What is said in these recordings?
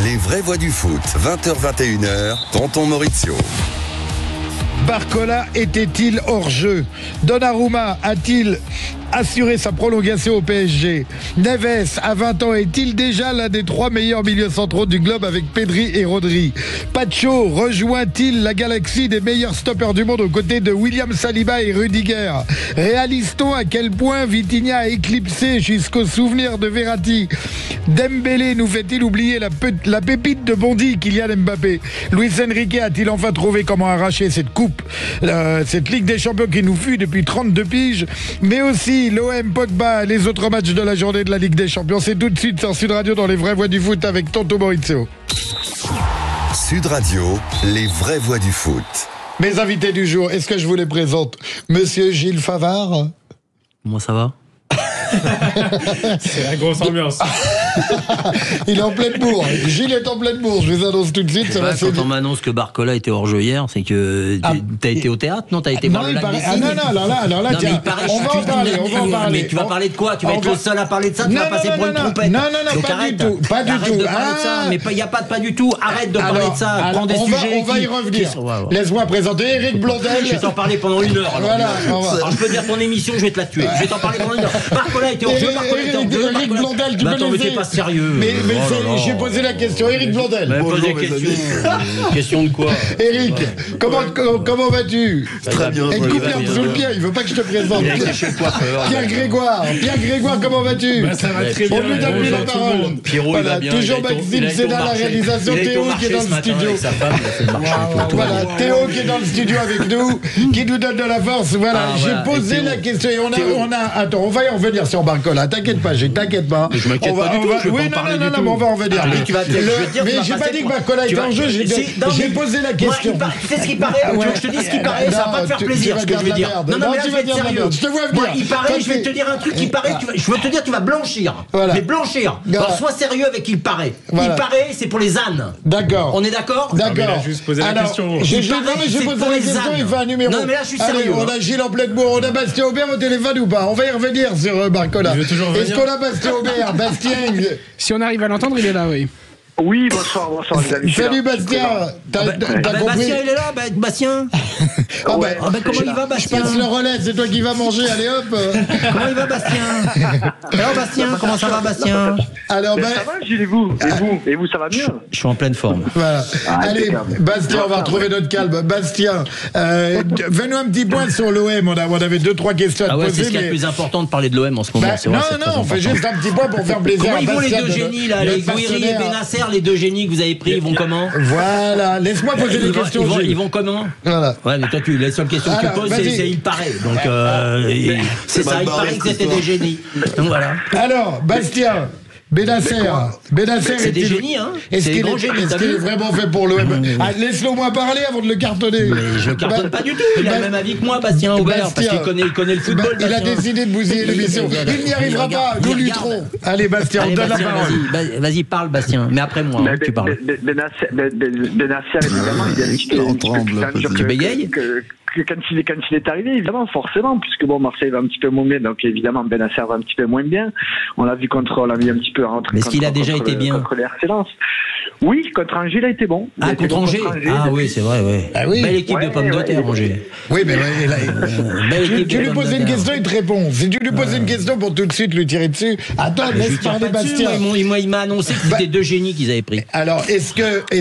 Les vraies voix du foot, 20h-21h, Tonton Maurizio. Barcola était-il hors jeu? Donnarumma a-t-il assuré sa prolongation au PSG? Neves, à 20 ans, est-il déjà l'un des 3 meilleurs milieux centraux du globe avec Pedri et Rodri? Pacho rejoint-il la galaxie des meilleurs stoppers du monde aux côtés de William Saliba et Rudiger? Réalise-t-on à quel point Vitinha a éclipsé jusqu'au souvenir de Verratti? Dembélé nous fait-il oublier la pépite de Bondy, Kylian Mbappé? Luis Enrique a-t-il enfin trouvé comment arracher cette coupe, cette Ligue des Champions qui nous fuit depuis 32 piges? Mais aussi l'OM, Pogba, les autres matchs de la journée de la Ligue des Champions. C'est tout de suite sur Sud Radio dans les vraies voix du foot avec Tonton Maurizio. Sud Radio, les vraies voix du foot. Mes invités du jour, est-ce que je vous les présente? Monsieur Gilles Favard. Comment ça va? C'est la grosse ambiance. Il est en pleine bourre. Gilles est en pleine bourre. Je vous annonce tout de suite. Quand on m'annonce que Barcola était hors jeu hier, c'est que t'as été au théâtre? Non, t'as été voir le lac des Cygnes? Alors là, non, tiens, mais il paraît, on va en parler. Mais tu vas parler de quoi? Tu vas être le seul à parler de ça? Tu vas passer pour une trompette? Non, donc pas arrête, du tout. Pas du tout. De parler de ça. Mais il n'y a pas de pas du tout. Arrête de parler de ça. Prends des sujets. On va y revenir. Laisse-moi présenter Eric Blondel. Je vais t'en parler pendant 1 heure. Alors je peux dire ton émission, je vais te la tuer. Je vais t'en parler pendant 1 heure. Barcola était hors jeu. Eric Blondel, tu peux attends, mais t'es pas sérieux. Mais j'ai posé la question. Eric Blondel. Posez question de quoi? Eric, comment vas-tu? Très bien. Et coupe l'herbe sous le pied, il veut pas que je te présente. Pierre Grégoire, comment vas-tu? Ça va très bien. On lui donne plus la parole. Pierrot, il va bien. Toujours Maxime Sénat à la réalisation, Théo qui est dans le studio. Voilà, Théo qui est dans le studio avec nous, qui nous donne de la force. Voilà, j'ai posé la question et attends, on va y revenir sur Barcola. T'inquiète pas, t'inquiète pas. Je m'inquiète pas du tout. Oui, non, mais on va en revenir. Mais j'ai pas dit que Barcola était en jeu, j'ai posé la question. Tu sais ce qui paraît? Tu veux que je te dise ce qui paraît? Ça va pas te faire plaisir ce que je vais dire. Non, mais là, je vais être sérieux. Je te vois venir. Il paraît, je vais te dire un truc qui paraît, je veux te dire, tu vas blanchir. Mais blanchir. Alors, sois sérieux avec il paraît. Il paraît, c'est pour les ânes. D'accord. On est d'accord? D'accord. Il a juste posé la question. J'ai posé la question, il fait un numéro. Non, mais là, je suis sérieux. On a Gilles en pleine bourre, on a Bastien Aubert au téléphone ou pas? On va y revenir sur Barcola. Est-ce qu'on a Bastien Aubert? Bastien. Si on arrive à l'entendre, il est là, oui. Oui, bonsoir les amis. Salut Bastien. T'as compris? Bastien, il est là, Bastien. Comment il va, Bastien? Je passe le relais, c'est toi qui vas manger, allez hop. Comment il va, Bastien? Alors, Bastien, comment ça va, Bastien? Alors, ça va, Gilles, et vous, ça va mieux? Je suis en pleine forme. Voilà. Allez, Bastien, on va retrouver notre calme. Bastien, fais-nous un petit point sur l'OM. On avait 2-3 questions à te poser. C'est ce qui est le plus important de parler de l'OM en ce moment. Non, on fait juste un petit point pour faire plaisir à Bastien. Comment ils vont les 2 génies, là, les Gouiri et Benasser, les 2 génies que vous avez pris, ils vont comment? Voilà, laisse-moi poser des questions. Ils vont comment? Voilà. Ouais, mais toi, la seule question que tu poses, c'est il paraît. Donc, c'est ça, il paraît que c'était des génies. Donc voilà. Alors, Bastien. Benasser, c'est des génies, hein? Est-ce qu'il est vraiment fait pour l'OM? Laisse-le au moins parler avant de le cartonner. Mais je cartonne pas du tout. Il a le même avis que moi, Bastien Aubert, parce qu'il connaît le football. Il a décidé de bousiller l'émission. Il n'y arrivera pas, nous lutterons. Allez, Bastien, on donne la parole. Vas-y, parle, Bastien. Mais après moi, tu parles. Benasser, évidemment, il y a un petit peu Tu bégayes? Quand il est arrivé, évidemment, forcément, puisque Marseille va un petit peu moins bien, donc évidemment Benasser va un petit peu moins bien. On l'a vu on l'a mis un petit peu rentré. Mais est-ce qu'il a déjà été bien contre les RC Lens? Oui, contre Angers, il a été bon. Contre Angers? Ah oui, c'est vrai, oui. Ah oui. Belle équipe de pommes de terre, Angers. Oui, mais tu lui poses une question, il te répond. Si tu lui poses une question pour tout de suite lui tirer dessus, attends, laisse parler Bastien. Il m'a annoncé que c'était 2 génies qu'ils avaient pris. Alors, est-ce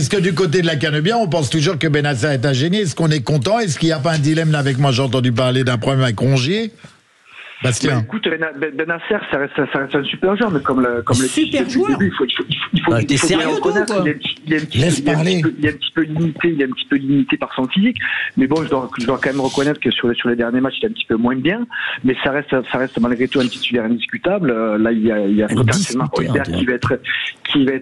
que du côté de la Canebien, on pense toujours que Benasser est un génie? Est-ce qu'on est content? Est-ce qu'il n'y a pas un dilemme là avec moi? J'ai entendu parler d'un problème avec Rongier. Bastien. Écoute, Benasser, ça reste un super joueur, mais comme le super joueur. Il faut t'es sérieux, toi, quoi? Il est un petit peu limité par son physique, mais bon, je dois quand même reconnaître que sur les derniers matchs, il est un petit peu moins bien, mais ça reste malgré tout un titulaire indiscutable. Là, il y a potentiellement Holberg qui va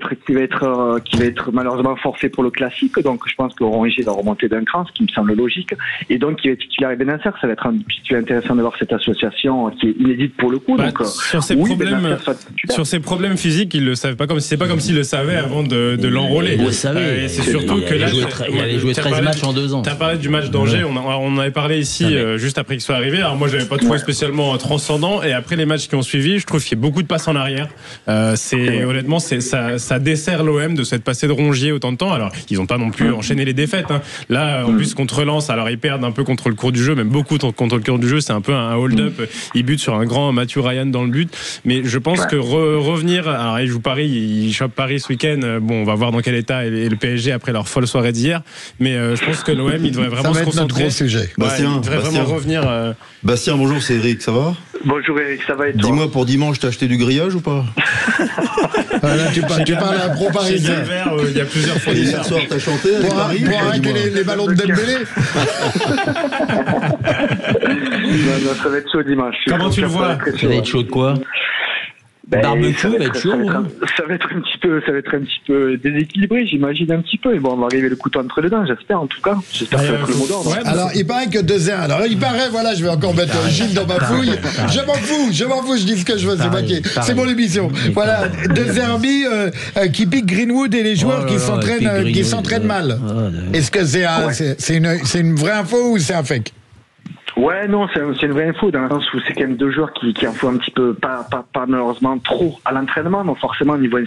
être malheureusement forfait pour le classique, donc je pense que Rongier va remonter d'un cran, ce qui me semble logique, et donc il va être titulaire et Benasser. Ça va être un petit peu intéressant de voir cette association qui est inédite pour le coup. Donc, sur ses problèmes physiques, il le savait pas c'est pas comme s'il le savait avant de l'enrôler. Il le savait. C'est surtout que là, il avait joué 13 matchs en 2 ans. Tu as parlé du match d'Angers, on en avait parlé ici juste après qu'il soit arrivé. Alors moi, je l'avais pas trouvé spécialement transcendant. Et après les matchs qui ont suivi, je trouve qu'il y a beaucoup de passes en arrière. Honnêtement, ça dessert l'OM de s'être passé de Rongier autant de temps. Alors ils ont pas non plus enchaîné les défaites. Là, en plus contre Lens, alors ils perdent un peu contre le cours du jeu, même beaucoup contre le cours du jeu. C'est un peu un hold-up. Ils butent sur un grand Mathieu Ryan dans le but. Mais je pense que revenir. Alors ils jouent Paris, ils chopent Paris ce week-end. Bon, on va voir dans quel état est le PSG après leur folle soirée d'hier. Mais je pense que l'OM, il devrait vraiment se concentrer. Gros sujet. Il devrait vraiment revenir. Bastien, bonjour, c'est Eric, ça va? Bonjour Eric, ça va et toi? Dis-moi, pour dimanche, t'as acheté du grillage ou pas? Là, tu parles à un pro parisien. Il y a plusieurs fournisseurs. Hier soir, t'as chanté avec Paris? Pour arrêter les ballons de Dembélé. Ça va être chaud dimanche. Comment tu le vois? Ça va être chaud de quoi? Barbecue va être chaud. Ça va être un petit peu déséquilibré, j'imagine un petit peu. Et bon, on va arriver le couteau entre les dents, j'espère en tout cas. J'espère que ça va être le mot d'ordre. Alors, il paraît que 2-1. Alors, il paraît, voilà, je vais encore mettre Gilles dans ma fouille. Je m'en fous, je dis ce que je veux, c'est maqué. C'est mon émission. Voilà, 2 Herbie qui piquent Greenwood et les joueurs qui s'entraînent mal. Est-ce que c'est une vraie info ou c'est un fake? Ouais, non, c'est une vraie info dans le sens où c'est quand même 2 joueurs qui en font un petit peu, pas malheureusement trop à l'entraînement, donc forcément au niveau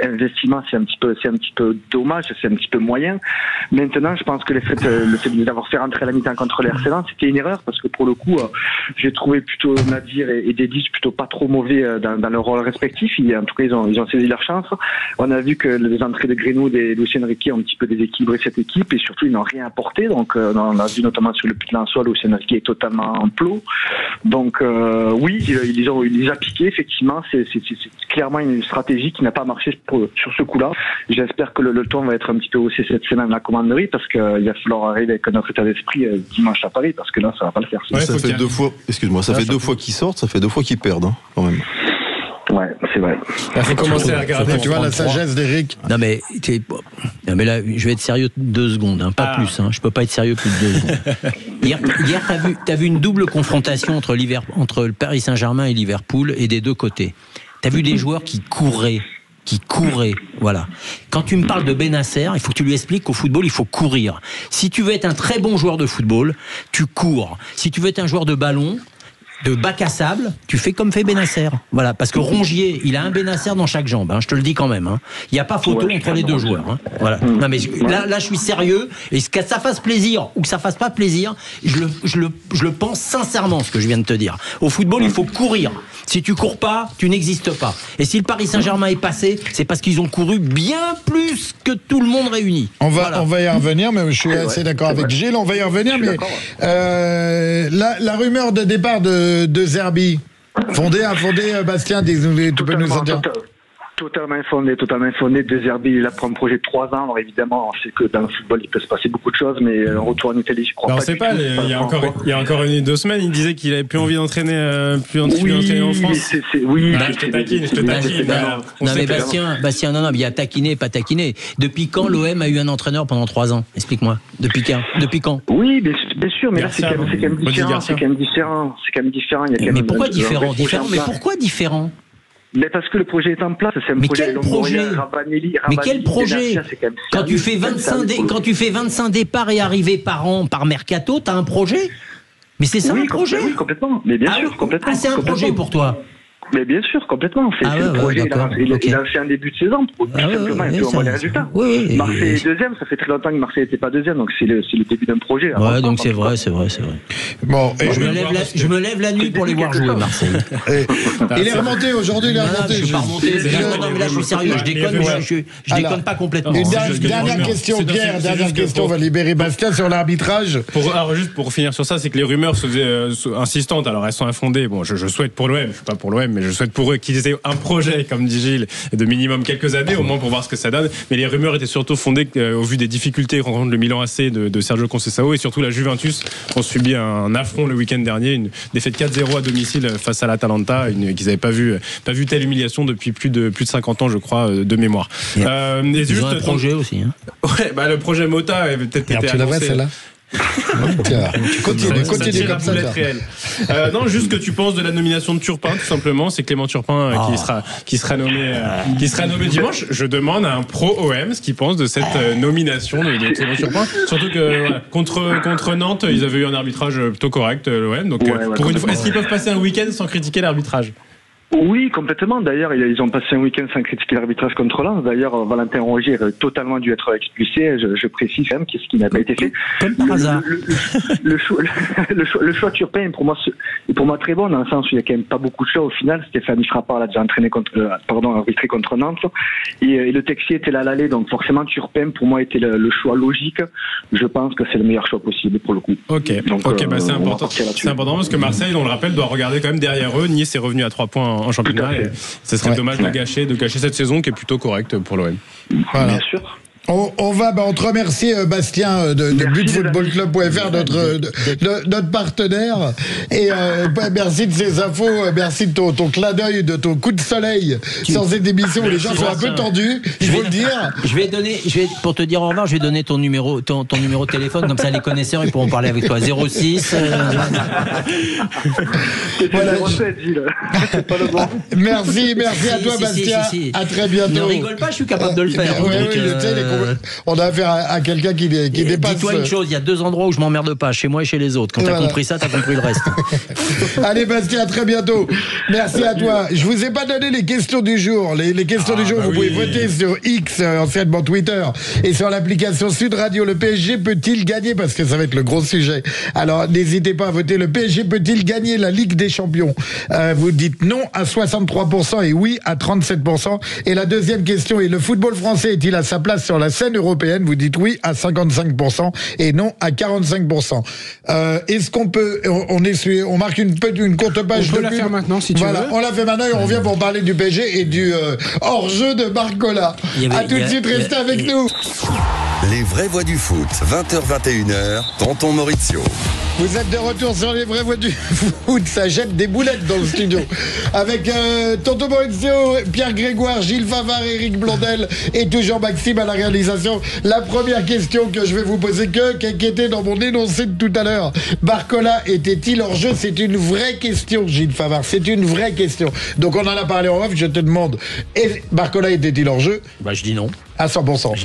investissement c'est un petit peu dommage, c'est un petit peu moyen. Maintenant, je pense que le fait d'avoir fait rentrer à la mi-temps contre les RC Lens, c'était une erreur parce que pour le coup, j'ai trouvé plutôt Nadir et Dédis plutôt pas trop mauvais dans leur rôle respectif. En tout cas, ils ont saisi leur chance. On a vu que les entrées de Greenwood et Lucien Riquet ont un petit peu déséquilibré cette équipe et surtout ils n'ont rien apporté. Donc, on a vu notamment sur le but de Lensois, Lucien Riquet est totalement en plot. Donc oui, il les a piqués, effectivement. C'est clairement une stratégie qui n'a pas marché sur ce coup-là. J'espère que le ton va être un petit peu haussé cette semaine à la commanderie parce qu'il va falloir arriver avec notre état d'esprit dimanche à Paris parce que là, ça va pas le faire. Ouais, ça fait 2 fois, excuse-moi, ça fait 2 fois qu'ils sortent, ça fait 2 fois qu'ils perdent, quand même. Ouais, c'est vrai. Il faut commencer à regarder. Tu vois la sagesse d'Eric. Non mais là, je vais être sérieux 2 secondes, pas plus. Je peux pas être sérieux plus de 2 secondes. Hier, t'as vu une double confrontation entre le Paris Saint-Germain et Liverpool et des 2 côtés. T'as vu des joueurs qui couraient, voilà. Quand tu me parles de Bennacer, il faut que tu lui expliques qu'au football, il faut courir. Si tu veux être un très bon joueur de football, tu cours. Si tu veux être un joueur de ballon, de bac à sable, tu fais comme fait Bennacer. Voilà, parce que Rongier, il a un Bennacer dans chaque jambe, je te le dis quand même. Il n'y a pas photo entre les 2 joueurs. Voilà. Non mais là, je suis sérieux, et que ça fasse plaisir ou que ça fasse pas plaisir, je le pense sincèrement, ce que je viens de te dire. Au football, il faut courir. Si tu cours pas, tu n'existes pas. Et si le Paris Saint-Germain est passé, c'est parce qu'ils ont couru bien plus que tout le monde réuni. On va y revenir, mais je suis assez d'accord avec Gilles. On va y revenir, mais la rumeur de départ de Zerbi, fondé, Bastien, tu peux nous en dire? Totalement fondé. De Zerbi, il a pris un projet de 3 ans. Alors évidemment, on sait que dans le football, il peut se passer beaucoup de choses, mais un retour en Italie, je crois pas. On sait pas. Il y a encore 2 semaines, il disait qu'il avait plus envie d'entraîner, en France. Je te taquine. Non mais Bastien, non, il y a taquiné, pas taquiné. Depuis quand l'OM a eu un entraîneur pendant 3 ans? Explique-moi. Depuis quand? Oui, bien sûr, mais là c'est quand même différent. C'est quand même différent. Mais pourquoi différent? Mais pourquoi différent? Mais parce que le projet est en place, c'est un projet Longoria, Ravanelli. Mais quel projet? Quand tu fais 25 départs et arrivées par an par mercato, t'as un projet? Mais c'est ça un projet? Oui, complètement. Mais bien sûr, complètement. C'est un projet pour toi? Mais bien sûr, complètement. C'est le projet. Il a fait un début de saison pour tout simplement et puis on voit les résultats. Marseille est 2e, ça fait très longtemps que Marseille n'était pas 2e, donc c'est le début d'un projet. Ouais, donc c'est vrai. Bon, je me lève la nuit pour les voir jouer, Marseille. Il est remonté aujourd'hui, Je suis pas remonté. Non, mais là, je suis sérieux, je déconne pas complètement. Une dernière question, Pierre, on va libérer Bastien sur l'arbitrage. Alors juste pour finir sur ça, c'est que les rumeurs se faisaient insistantes, alors elles sont infondées. Bon, je souhaite pour l'OM, je suis pas pour l'OM, mais je souhaite pour eux qu'ils aient un projet, comme dit Gilles, de minimum quelques années, au moins pour voir ce que ça donne. Mais les rumeurs étaient surtout fondées au vu des difficultés que rencontre le Milan AC de Sergio Conceição et surtout la Juventus ont subi un affront le week-end dernier, une défaite 4-0 à domicile face à l'Atalanta, qu'ils n'avaient pas vu telle humiliation depuis plus de 50 ans, je crois, de mémoire. Ils ont un projet aussi. Ouais, le projet Mota avait peut-être été annoncé. Continue comme ça. Non, juste ce que tu penses de la nomination de Turpin, tout simplement. C'est Clément Turpin qui sera nommé dimanche. Je demande à un pro OM ce qu'il pense de cette nomination de Clément Turpin. Surtout que contre Nantes, ils avaient eu un arbitrage plutôt correct, l'OM. Donc pour une fois, est-ce qu'ils peuvent passer un week-end sans critiquer l'arbitrage ? Oui, complètement. D'ailleurs, ils ont passé un week-end sans critiquer l'arbitrage contre Lens. D'ailleurs, Valentin Rongier aurait totalement dû être expulsé. Je précise quand même ce qui n'a pas été fait. Comme par hasard. Le choix de Turpin est pour moi très bon, dans le sens où il n'y a quand même pas beaucoup de choix au final. Stéphanie Frappard l'a déjà arbitré contre Nantes. Et le Texier était là à l'aller, donc forcément Turpin pour moi était le choix logique. Je pense que c'est le meilleur choix possible pour le coup. Ok, c'est important. C'est important parce que Marseille, on le rappelle, doit regarder quand même derrière eux. Nice est revenu à 3 points en championnat. Ce serait dommage de gâcher cette saison qui est plutôt correcte pour l'OM. Voilà. Bien sûr. On te remercie Bastien de butfootballclub.fr, notre partenaire, et merci de ces infos, merci de ton clin d'œil, de ton coup de soleil sur cette émission où les gens sont un peu tendus, il faut le dire. Pour te dire au revoir, je vais donner ton numéro de téléphone, comme ça les connaisseurs ils pourront parler avec toi. 06. Voilà. Merci à toi Bastien. À très bientôt. Ne rigole pas, je suis capable de le faire. On a affaire à quelqu'un qui dépasse. Dis-toi une chose, il y a 2 endroits où je m'emmerde pas, chez moi et chez les autres. Quand t'as compris ça, t'as compris le reste. Allez Bastien, à très bientôt. Merci à toi. Je vous ai pas donné les questions du jour. Les questions du jour, vous pouvez voter sur X, anciennement Twitter, et sur l'application Sud Radio. Le PSG peut-il gagner, parce que ça va être le gros sujet. Alors n'hésitez pas à voter. Le PSG peut-il gagner la Ligue des Champions? Vous dites non à 63% et oui à 37%. Et la deuxième question est: le football français est-il à sa place sur la scène européenne? Vous dites oui à 55% et non à 45%. Est-ce qu'on peut, on marque une courte page de pub? On peut la faire maintenant si tu veux. On la fait maintenant et on revient pour parler du PSG et du hors-jeu de Barcola. A tout de suite, restez avec nous. Les vraies voix du foot, 20h-21h, Tonton Maurizio. Vous êtes de retour sur les vraies voix du foot, ça jette des boulettes dans le studio. Avec Tonton Maurizio, Pierre Grégoire, Gilles Favard, Éric Blondel et toujours Maxime à la réalisation. La première question que je vais vous poser, qui était dans mon énoncé de tout à l'heure: Barcola était-il hors jeu? C'est une vraie question, Gilles Favard, c'est une vraie question. Donc on en a parlé en off, je te demande, Barcola était-il hors jeu? Je dis non. À 100%. Je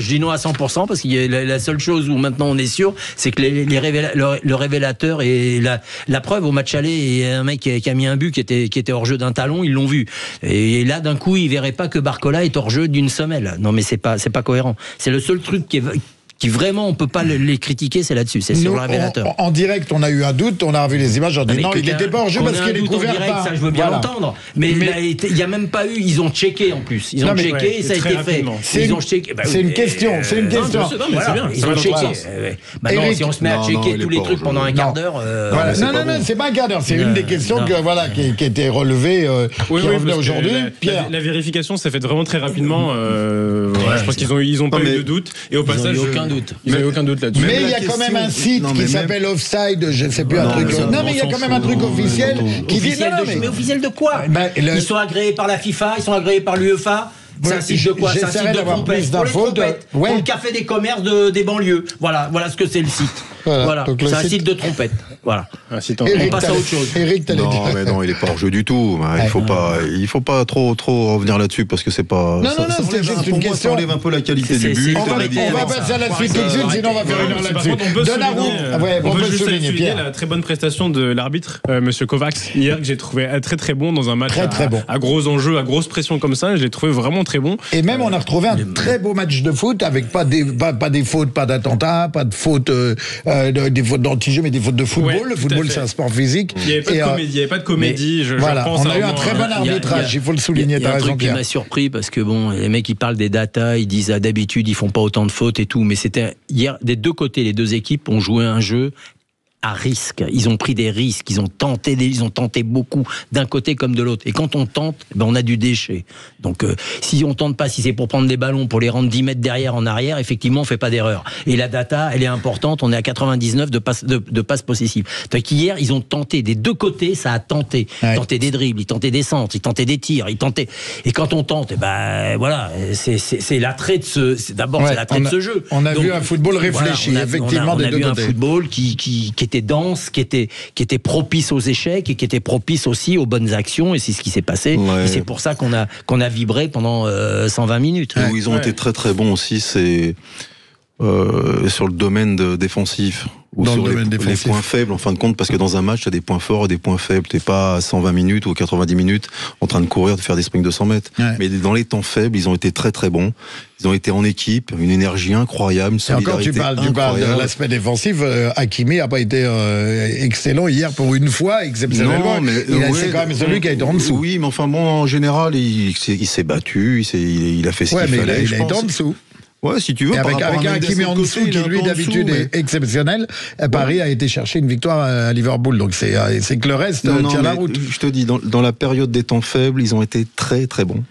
dis non à 100% parce qu'il y a la seule chose où maintenant on est sûr, c'est que le révélateur et la preuve au match aller, et un mec qui a mis un but qui était hors jeu d'un talon, ils l'ont vu. Et là d'un coup, ils verraient pas que Barcola est hors jeu d'une semelle. Non mais c'est pas cohérent. C'est le seul truc qui vraiment on peut pas les critiquer, c'est là-dessus, c'est sur le révélateur. En direct, on a eu un doute, on a revu les images, on dit non, il n'était pas hors jeu parce qu'il est couvert par. Ça, je veux bien l'entendre, mais il y a même pas eu. Ils ont checké en plus. Ils ont checké et ça a été fait. Ils ont checké. C'est une question. C'est une question. Ils ont checké. Maintenant, si on se met à checker tous les trucs pendant un quart d'heure. Non, c'est pas un quart d'heure. C'est une des questions qui était relevée, qui revenait aujourd'hui. Pierre, la vérification s'est faite vraiment très rapidement. Je pense qu'ils ont pas eu de doute. Et au passage, il n'y a aucun doute là-dessus. Mais il y a quand même un site qui s'appelle Offside, je ne sais plus un truc. Non, mais il y a quand même un truc officiel qui dit. Mais officiel de quoi? Ils sont agréés par la FIFA, ils sont agréés par l'UEFA. C'est un site de quoi? C'est un site de trompette. Pour les trompettes. Pour le café des commerces des banlieues. Voilà ce que c'est le site. Voilà. C'est un site de trompette. Voilà. On passe à autre chose. Eric, t'allais dire. Non, mais non, il est pas hors jeu du tout. Il faut pas trop revenir là-dessus parce que c'est pas. Non, c'est juste une question. Ça enlève un peu la qualité du but. On va passer à la suite tout de suite, sinon on va faire une heure là-dessus. On peut juste souligner la très bonne prestation de l'arbitre, Monsieur Kovacs, hier, que j'ai trouvé très très bon dans un match à gros enjeux, à grosse pression comme ça. Je l'ai trouvé vraiment très bon. Et même on a retrouvé un très beau match de foot avec pas des fautes, pas d'attentats, pas de fautes, des fautes d'anti-jeu, mais des fautes de football. Le football, c'est un sport physique. Il n'y avait pas de comédie. Voilà, on a eu un très bon arbitrage, il faut le souligner. Il y a un truc qui m'a surpris parce que les mecs ils parlent des datas, ils disent d'habitude ils font pas autant de fautes et tout, mais c'était hier des deux côtés, les deux équipes ont joué un jeu à risque. Ils ont pris des risques, ils ont tenté beaucoup d'un côté comme de l'autre. Et quand on tente, on a du déchet. Donc si on tente pas, si c'est pour prendre des ballons, pour les rendre 10 mètres derrière en arrière, effectivement on fait pas d'erreur. Et la data, elle est importante, on est à 99 de passes possessives. Donc hier, ils ont tenté des deux côtés, ça a tenté. Ils tentaient des dribbles, ils tentaient des centres, ils tentaient des tirs, ils tentaient. Et quand on tente, voilà, c'est l'attrait de ce. D'abord, c'est l'attrait de ce jeu. On a vu un football réfléchi, effectivement, des deux côtés. On a vu un football qui était dense, qui était propice aux échecs et qui était propice aussi aux bonnes actions, et c'est ce qui s'est passé. Et c'est pour ça qu'on a vibré pendant 120 minutes. Où ils ont été très très bons aussi, c'est sur le domaine défensif. Ou sur les points faibles, en fin de compte, parce que dans un match, tu as des points forts et des points faibles. T'es pas à 120 minutes ou 90 minutes en train de courir, de faire des sprints de 100 mètres. Mais dans les temps faibles, ils ont été très très bons. Ils ont été en équipe, une énergie incroyable, une solidarité incroyable. Tu parles de l'aspect défensif. Hakimi n'a pas été excellent hier pour une fois, exceptionnellement. Non, mais c'est quand même celui qui a été en dessous. Oui, mais enfin bon, en général, il s'est battu, il a fait ce qu'il fallait. Il a été en dessous. Ouais, si tu veux. Avec un Hakimi en dessous, qui lui d'habitude est exceptionnel, Paris a été chercher une victoire à Liverpool. Donc c'est que le reste tient la route. Je te dis, dans la période des temps faibles, ils ont été très très bons.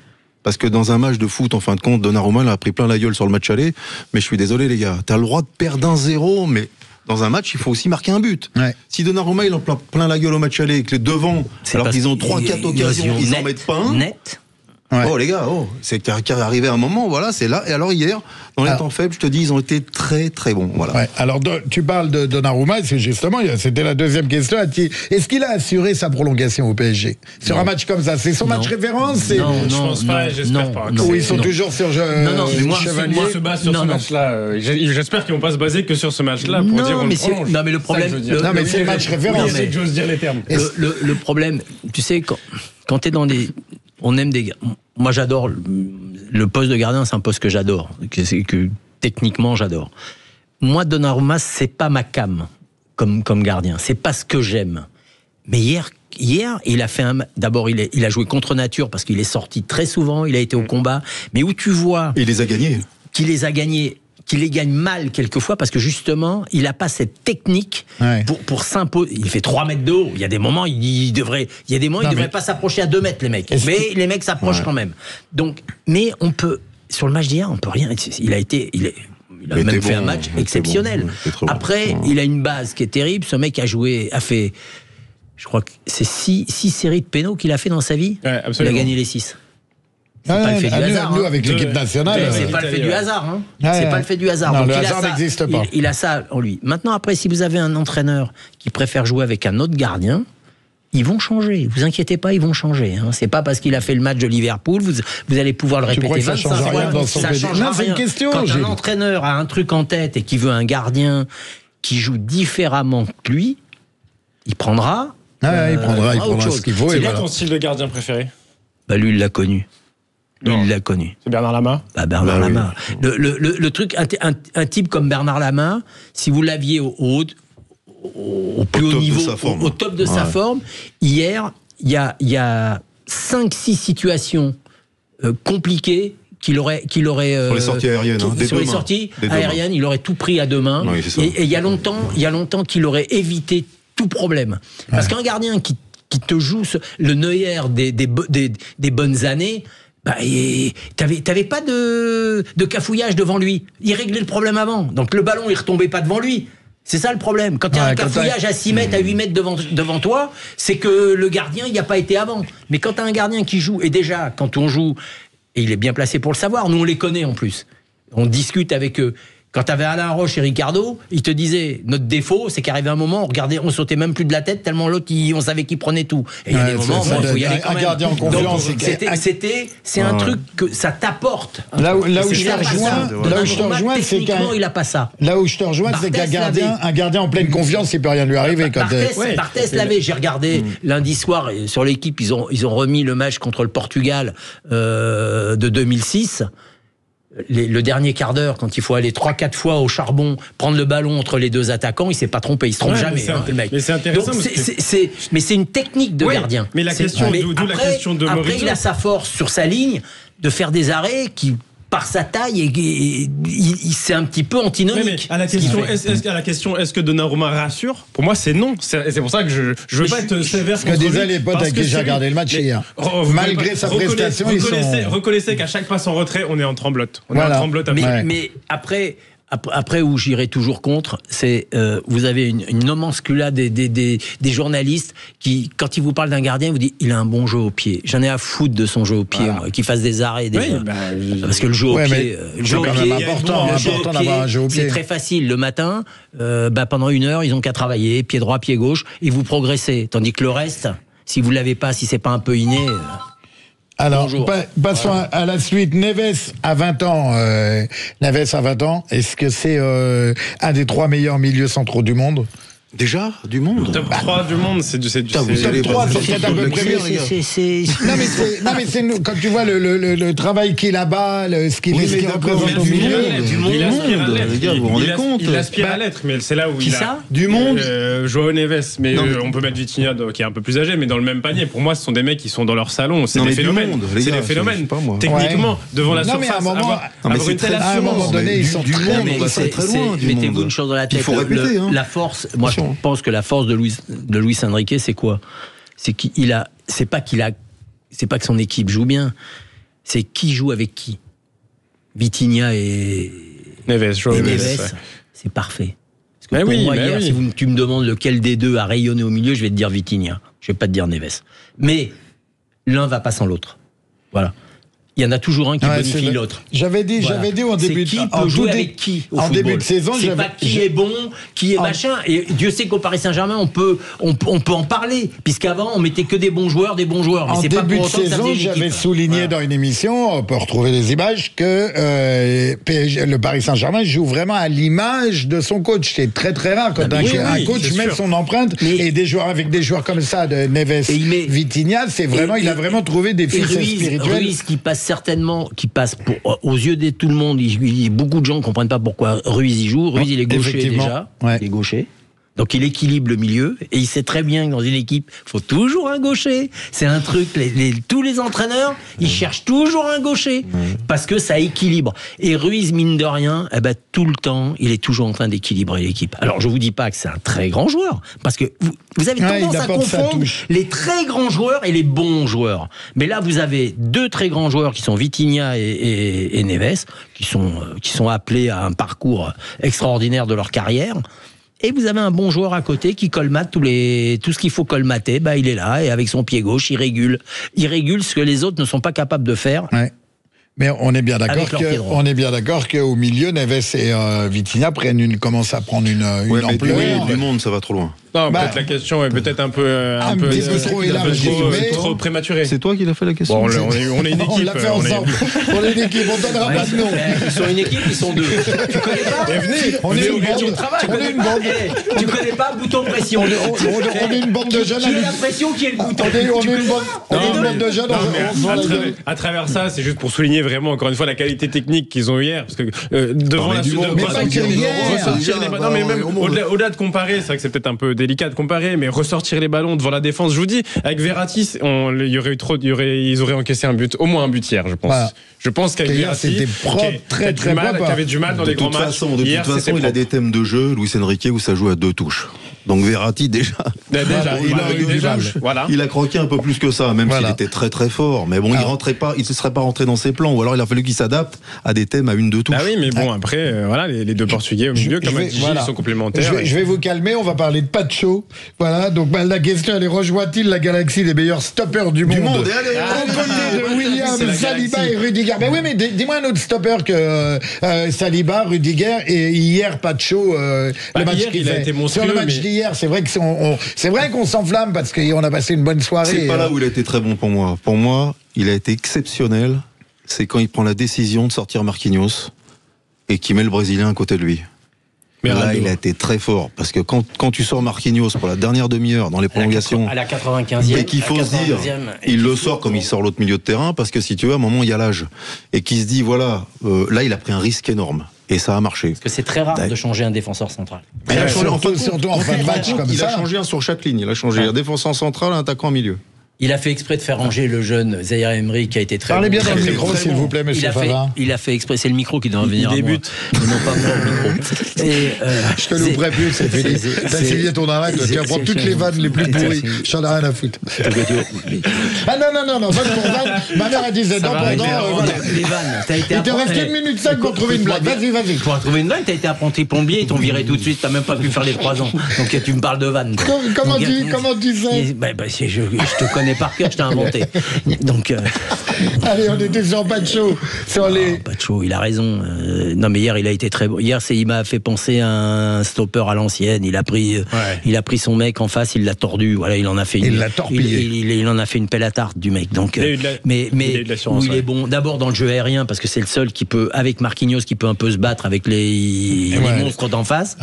Parce que dans un match de foot, en fin de compte, Donnarumma a pris plein la gueule sur le match aller. Mais je suis désolé les gars, t'as le droit de perdre 1-0, mais dans un match, il faut aussi marquer un but. Si Donnarumma il en plein la gueule au match aller, et que les devant, alors qu'ils ont 3-4 occasions, ils en mettent pas un. Net. Oh les gars, c'est arrivé à un moment, voilà, c'est là. Et alors hier, dans les temps faibles, je te dis, ils ont été très très bons. Voilà. Alors tu parles de Donnarumma, c'est justement, c'était la deuxième question. Est-ce qu'il a assuré sa prolongation au PSG sur un match comme ça? C'est son match référence? Non, je pense pas, j'espère pas. Ou ils sont toujours sur Chevalier? Moi, se base sur ce match-là. J'espère qu'ils vont pas se baser que sur ce match-là pour dire on le prolonge. Non, mais le problème. Non, mais c'est le match référence. J'ose dire les termes. Le problème, tu sais, quand t'es dans des. On aime des. Moi, j'adore le poste de gardien, c'est un poste que j'adore, que techniquement j'adore. Moi, Donnarumma, c'est pas ma came comme gardien, c'est pas ce que j'aime. Mais hier, il a fait d'abord, il a joué contre nature parce qu'il est sorti très souvent, il a été au combat, mais où tu vois. Il les a gagnés. Qu'il les gagne mal quelquefois parce que justement il n'a pas cette technique pour s'imposer. Il fait 3 mètres de haut, il y a des moments il devrait pas s'approcher à 2 mètres les mecs, mais les mecs s'approchent quand même. Donc, mais on peut, sur le match d'hier, on peut rien. Il a même fait un match exceptionnel. Après, il a une base qui est terrible. Ce mec a fait, je crois que c'est 6 séries de pénaux qu'il a fait dans sa vie. Il a gagné les 6. C'est pas le fait du hasard. Nous, avec l'équipe nationale. C'est pas le fait du hasard. C'est pas le fait du hasard. Non, donc le hasard n'existe pas. Il a ça en lui. Maintenant, après, si vous avez un entraîneur qui préfère jouer avec un autre gardien, ils vont changer. Vous inquiétez pas, ils vont changer. C'est pas parce qu'il a fait le match de Liverpool, vous allez pouvoir le répéter 25 fois. Ça change rien. C'est une question. Quand un entraîneur a un truc en tête et qui veut un gardien qui joue différemment que lui, il prendra. Il prendra ce qu'il faut. C'est quoi ton style de gardien préféré? Lui, il l'a connu. Il l'a connu. C'est Bernard Lama? Bernard Lama. Oui. Le truc, un type comme Bernard Lama, si vous l'aviez au plus haut niveau, au top de sa forme, hier, il y a 5-6 situations compliquées qu'il aurait sur les sorties aériennes, sur les sorties aériennes, il aurait tout pris à 2 mains. Oui, et il y a longtemps qu'il aurait évité tout problème. Parce qu'un gardien qui te joue le Neuer des bonnes années, t'avais pas de cafouillage devant lui. Il réglait le problème avant. Donc le ballon, il retombait pas devant lui. C'est ça le problème. Quand il y a un cafouillage à 6 mètres, à 8 mètres devant toi, c'est que le gardien, il n'y a pas été avant. Mais quand tu as un gardien qui joue, et déjà, quand on joue, et il est bien placé pour le savoir, nous on les connaît en plus. On discute avec eux. Quand tu avais Alain Roche et Ricardo, ils te disaient, notre défaut, c'est qu'arrivait un moment, on sautait même plus de la tête, tellement l'autre, on savait qu'il prenait tout. Et il y a des moments, il faut y aller quand même. Gardien en confiance. C'est un truc que ça t'apporte. Là où je te rejoins, c'est il a pas ça. Là où je te rejoins, c'est qu'un gardien en pleine confiance, il peut rien lui arriver. Barthès l'avait. J'ai regardé lundi soir sur l'équipe, ils ont remis le match contre le Portugal de 2006. Le dernier quart d'heure, quand il faut aller 3-4 fois au charbon, prendre le ballon entre les deux attaquants, il s'est pas trompé, il se trompe jamais, le mec. Mais c'est intéressant. Donc, mais c'est une technique de gardien. Mais la question, d'où la question de Maurizio. Après, il a sa force sur sa ligne de faire des arrêts qui par sa taille, c'est un petit peu antinomique. Mais à la question, est-ce que Donnarumma rassure ? Pour moi, c'est non. C'est pour ça que je veux pas être sévère contre lui. Parce que déjà, les potes avec qui j'ai regardé le match hier, malgré sa prestation, reconnaissez qu'à chaque passe en retrait, on est en tremblote. Mais après où j'irai toujours contre, c'est vous avez une nomencula des journalistes qui, quand ils vous parlent d'un gardien, vous disent il a un bon jeu au pied. J'en ai à foutre de son jeu au pied, moi, qu'il fasse des arrêts. Parce que le jeu au pied, important d'avoir un jeu au pied. C'est très facile. Le matin, pendant 1 heure, ils ont qu'à travailler, pied droit, pied gauche, et vous progressez. Tandis que le reste, si vous l'avez pas, si c'est pas un peu inné. Alors, passons à la suite. Neves à 20 ans. Est-ce que c'est un des 3 meilleurs milieux centraux du monde ? Déjà, du monde. Top 3 du monde, c'est top 3, c'est peut-être un peu premier. Non, mais c'est quand tu vois le travail qu'il a là-bas, ce qu'il représente au milieu. Il aspire à l'être. Les gars, vous vous rendez compte ? Il aspire à l'être, mais c'est là où il a... Du monde. Joao Neves, mais on peut mettre Vitinha qui est un peu plus âgé, mais dans le même panier. Pour moi, ce sont des mecs qui sont dans leur salon. C'est des phénomènes. C'est des phénomènes. Techniquement, devant la surface, avoir une telle assurance. À un moment donné, ils sont très loin. Mettez-vous une chose dans la tête. Il faut répéter. La force, moi, je pense que la force de Luis Enrique, c'est quoi ? C'est c'est pas que son équipe joue bien, c'est qui joue avec qui. Vitinha et Neves, c'est parfait. Parce que pour moi, hier, si tu me demandes lequel des deux a rayonné au milieu, je vais te dire Vitinha. Je vais pas te dire Neves. Mais l'un va pas sans l'autre. Voilà. Il y en a toujours un qui bonifie l'autre. J'avais dit en début de saison, c'est pas qui est bon, qui est machin. Et Dieu sait qu'au Paris Saint-Germain, on peut en parler, puisqu'avant on mettait que des bons joueurs. Mais en début de saison, j'avais souligné dans une émission, on peut retrouver les images, que le Paris Saint-Germain joue vraiment à l'image de son coach. C'est très très rare quand un coach met son empreinte, et avec des joueurs comme ça, de Neves, Vitinha, c'est vraiment, il a vraiment trouvé des fils spirituels. Ruiz qui passe aux yeux de tout le monde. Beaucoup de gens ne comprennent pas pourquoi Ruiz y joue. Ruiz, il est gaucher déjà. Ouais. Il est gaucher. Donc il équilibre le milieu, et il sait très bien que dans une équipe, il faut toujours un gaucher. C'est un truc, tous les entraîneurs, ils cherchent toujours un gaucher, parce que ça équilibre. Et Ruiz, mine de rien, tout le temps, il est toujours en train d'équilibrer l'équipe. Alors je vous dis pas que c'est un très grand joueur, parce que vous avez tendance à confondre les très grands joueurs et les bons joueurs. Mais là, vous avez 2 très grands joueurs qui sont Vitinha et Neves, qui sont appelés à un parcours extraordinaire de leur carrière. Et vous avez un bon joueur à côté qui colmate tout ce qu'il faut colmater. Il est là, et avec son pied gauche, il régule ce que les autres ne sont pas capables de faire. Ouais. Mais on est bien d'accord qu'au milieu, Neves et Vitinha commencent à prendre une ampleur. Du monde, ça va trop loin. Non, peut-être la question est peut-être un peu trop prématurée. C'est toi qui l'as fait la question. Bon, on est une équipe. On l'a fait ensemble. On est une équipe. On donnera pas de nom. Ils sont une équipe, ils sont 2. Tu connais pas ? On est une bande. Tu connais pas bouton pression. On est une bande de jeunes. Qui est la pression, qui est le bouton ? On est une bande de jeunes. À travers ça, c'est juste pour souligner vraiment encore une fois la qualité technique qu'ils ont eu hier, parce que devant la au-delà de comparer, c'est vrai que c'est peut-être un peu délicat de comparer, mais ressortir les ballons devant la défense, je vous dis, avec Verratti, ils auraient encaissé un but, au moins un but hier, je pense. Voilà. Je pense qu'avec Verratti, qui avait du mal dans les grands matchs. De toute façon, il a des thèmes de jeu, Luis Enrique, où ça joue à 2 touches. Donc Verratti, il a croqué un peu plus que ça, même s'il était très très fort. Mais bon, il se serait pas rentré dans ses plans, ou alors il a fallu qu'il s'adapte à des thèmes à 1-2 touches. Ah oui, mais bon, après, les 2 Portugais au milieu, comme ils sont complémentaires. Je vais vous calmer, on va parler de Pacho. Voilà, donc la question, elle est: rejoint-il la galaxie des meilleurs stoppeurs du monde? Aux côtés de William, Saliba et Rudiger. Ben oui, mais dis-moi un autre stopper que Saliba, Rudiger et hier Pacho. Le match il a été monstrueux. Sur le match d'hier, c'est vrai qu'on s'enflamme parce qu'on a passé une bonne soirée. C'est pas là où il a été très bon pour moi. Pour moi, il a été exceptionnel. C'est quand il prend la décision de sortir Marquinhos et qu'il met le Brésilien à côté de lui. Mais là, il a été très fort, parce que quand tu sors Marquinhos pour la dernière demi-heure dans les prolongations, à la 95e, et qu'il faut se dire, il le sort comme il sort l'autre milieu de terrain, parce que si tu veux, à un moment, il y a l'âge, et qu'il se dit, voilà, là, il a pris un risque énorme. Et ça a marché. Parce que c'est très rare de changer un défenseur central. Il a changé en fin de match comme ça. Il a changé un sur chaque ligne. Il a changé un défenseur central, un attaquant en milieu. Il a fait exprès de faire ranger le jeune Zaïre Emery qui a été très. Parlez bien dans le micro, s'il vous plaît, monsieur Favard. Il a fait exprès, c'est le micro qui doit venir. Il débute. Non, pas moi, le micro. Je te l'ouvrirai plus, c'est fini. T'as signé ton arrêt, tu vas prendre toutes les vannes les plus pourries. J'en ai rien à foutre. Ah non, pas pour vanne. Ma mère a dit c'est dans pendant. Les vannes. Il te reste 1 minute 5 pour trouver une blague. Vas-y. Pour trouver une vanne, t'as été apprenti plombier, ils t'ont viré tout de suite, t'as même pas pu faire les 3 ans. Donc tu me parles de vanne. Comment tu sais? Je te connais par cœur, je t'ai inventé. Donc, allez, on était sur Pacho. Pacho, il a raison. Non, mais hier, il a été très bon. Hier, il m'a fait penser à un stopper à l'ancienne. Il a pris son mec en face, il l'a tordu. Voilà, il en a fait il l'a torpillé. Il en a fait une pelle à tarte du mec. Donc, mais où il est bon. D'abord dans le jeu aérien, parce que c'est le seul qui peut, avec Marquinhos, qui peut un peu se battre avec les monstres d'en face.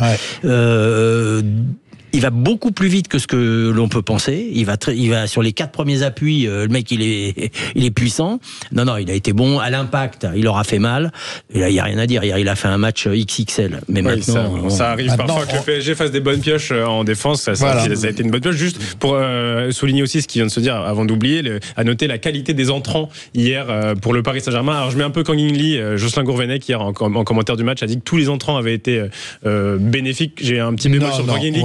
Il va beaucoup plus vite que ce que l'on peut penser. Il va sur les 4 premiers appuis. Le mec, il est puissant. Non, il a été bon à l'impact. Il aura fait mal. Et là, il y a rien à dire. Hier, il a fait un match XXL. Mais maintenant, ça arrive parfois que le PSG fasse des bonnes pioches en défense. Ça a été une bonne pioche. Juste pour souligner aussi ce qui vient de se dire, avant d'oublier, à noter la qualité des entrants hier pour le Paris Saint-Germain. Alors, je mets un peu Kang In-lee, Jocelyn Gourvenec hier en commentaire du match a dit que tous les entrants avaient été bénéfiques. J'ai un petit bémol sur Kang In-lee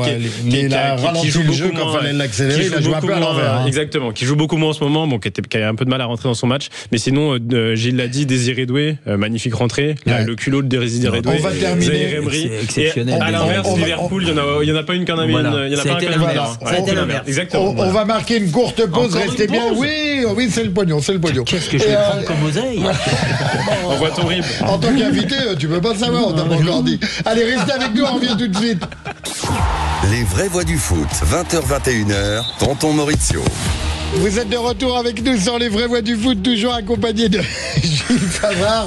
qui joue beaucoup moins, quand fallait l'accélérer, il a joué un peu à l'envers. Exactement, qui joue beaucoup moins en ce moment, qui a un peu de mal à rentrer dans son match. Mais sinon, Gilles l'a dit, Désiré Doué, magnifique rentrée. Le culot de Désiré Doué. On va terminer. Exceptionnel. À l'inverse, Liverpool, il y en a pas une qu'un ami. Il y en a pas un qu'un ami. Exactement. On va marquer une courte pause. Restez bien. Oui, c'est le pognon. Qu'est-ce que je vais prendre comme oseille? On voit ton rib. En tant qu'invité, tu peux pas savoir. On t'a pas encore dit. Allez, restez avec nous. On revient tout de suite. Les vraies voix du foot, 20h-21h, Tonton Maurizio. Vous êtes de retour avec nous sur les vraies voix du foot, toujours accompagnés de Gilles Favard,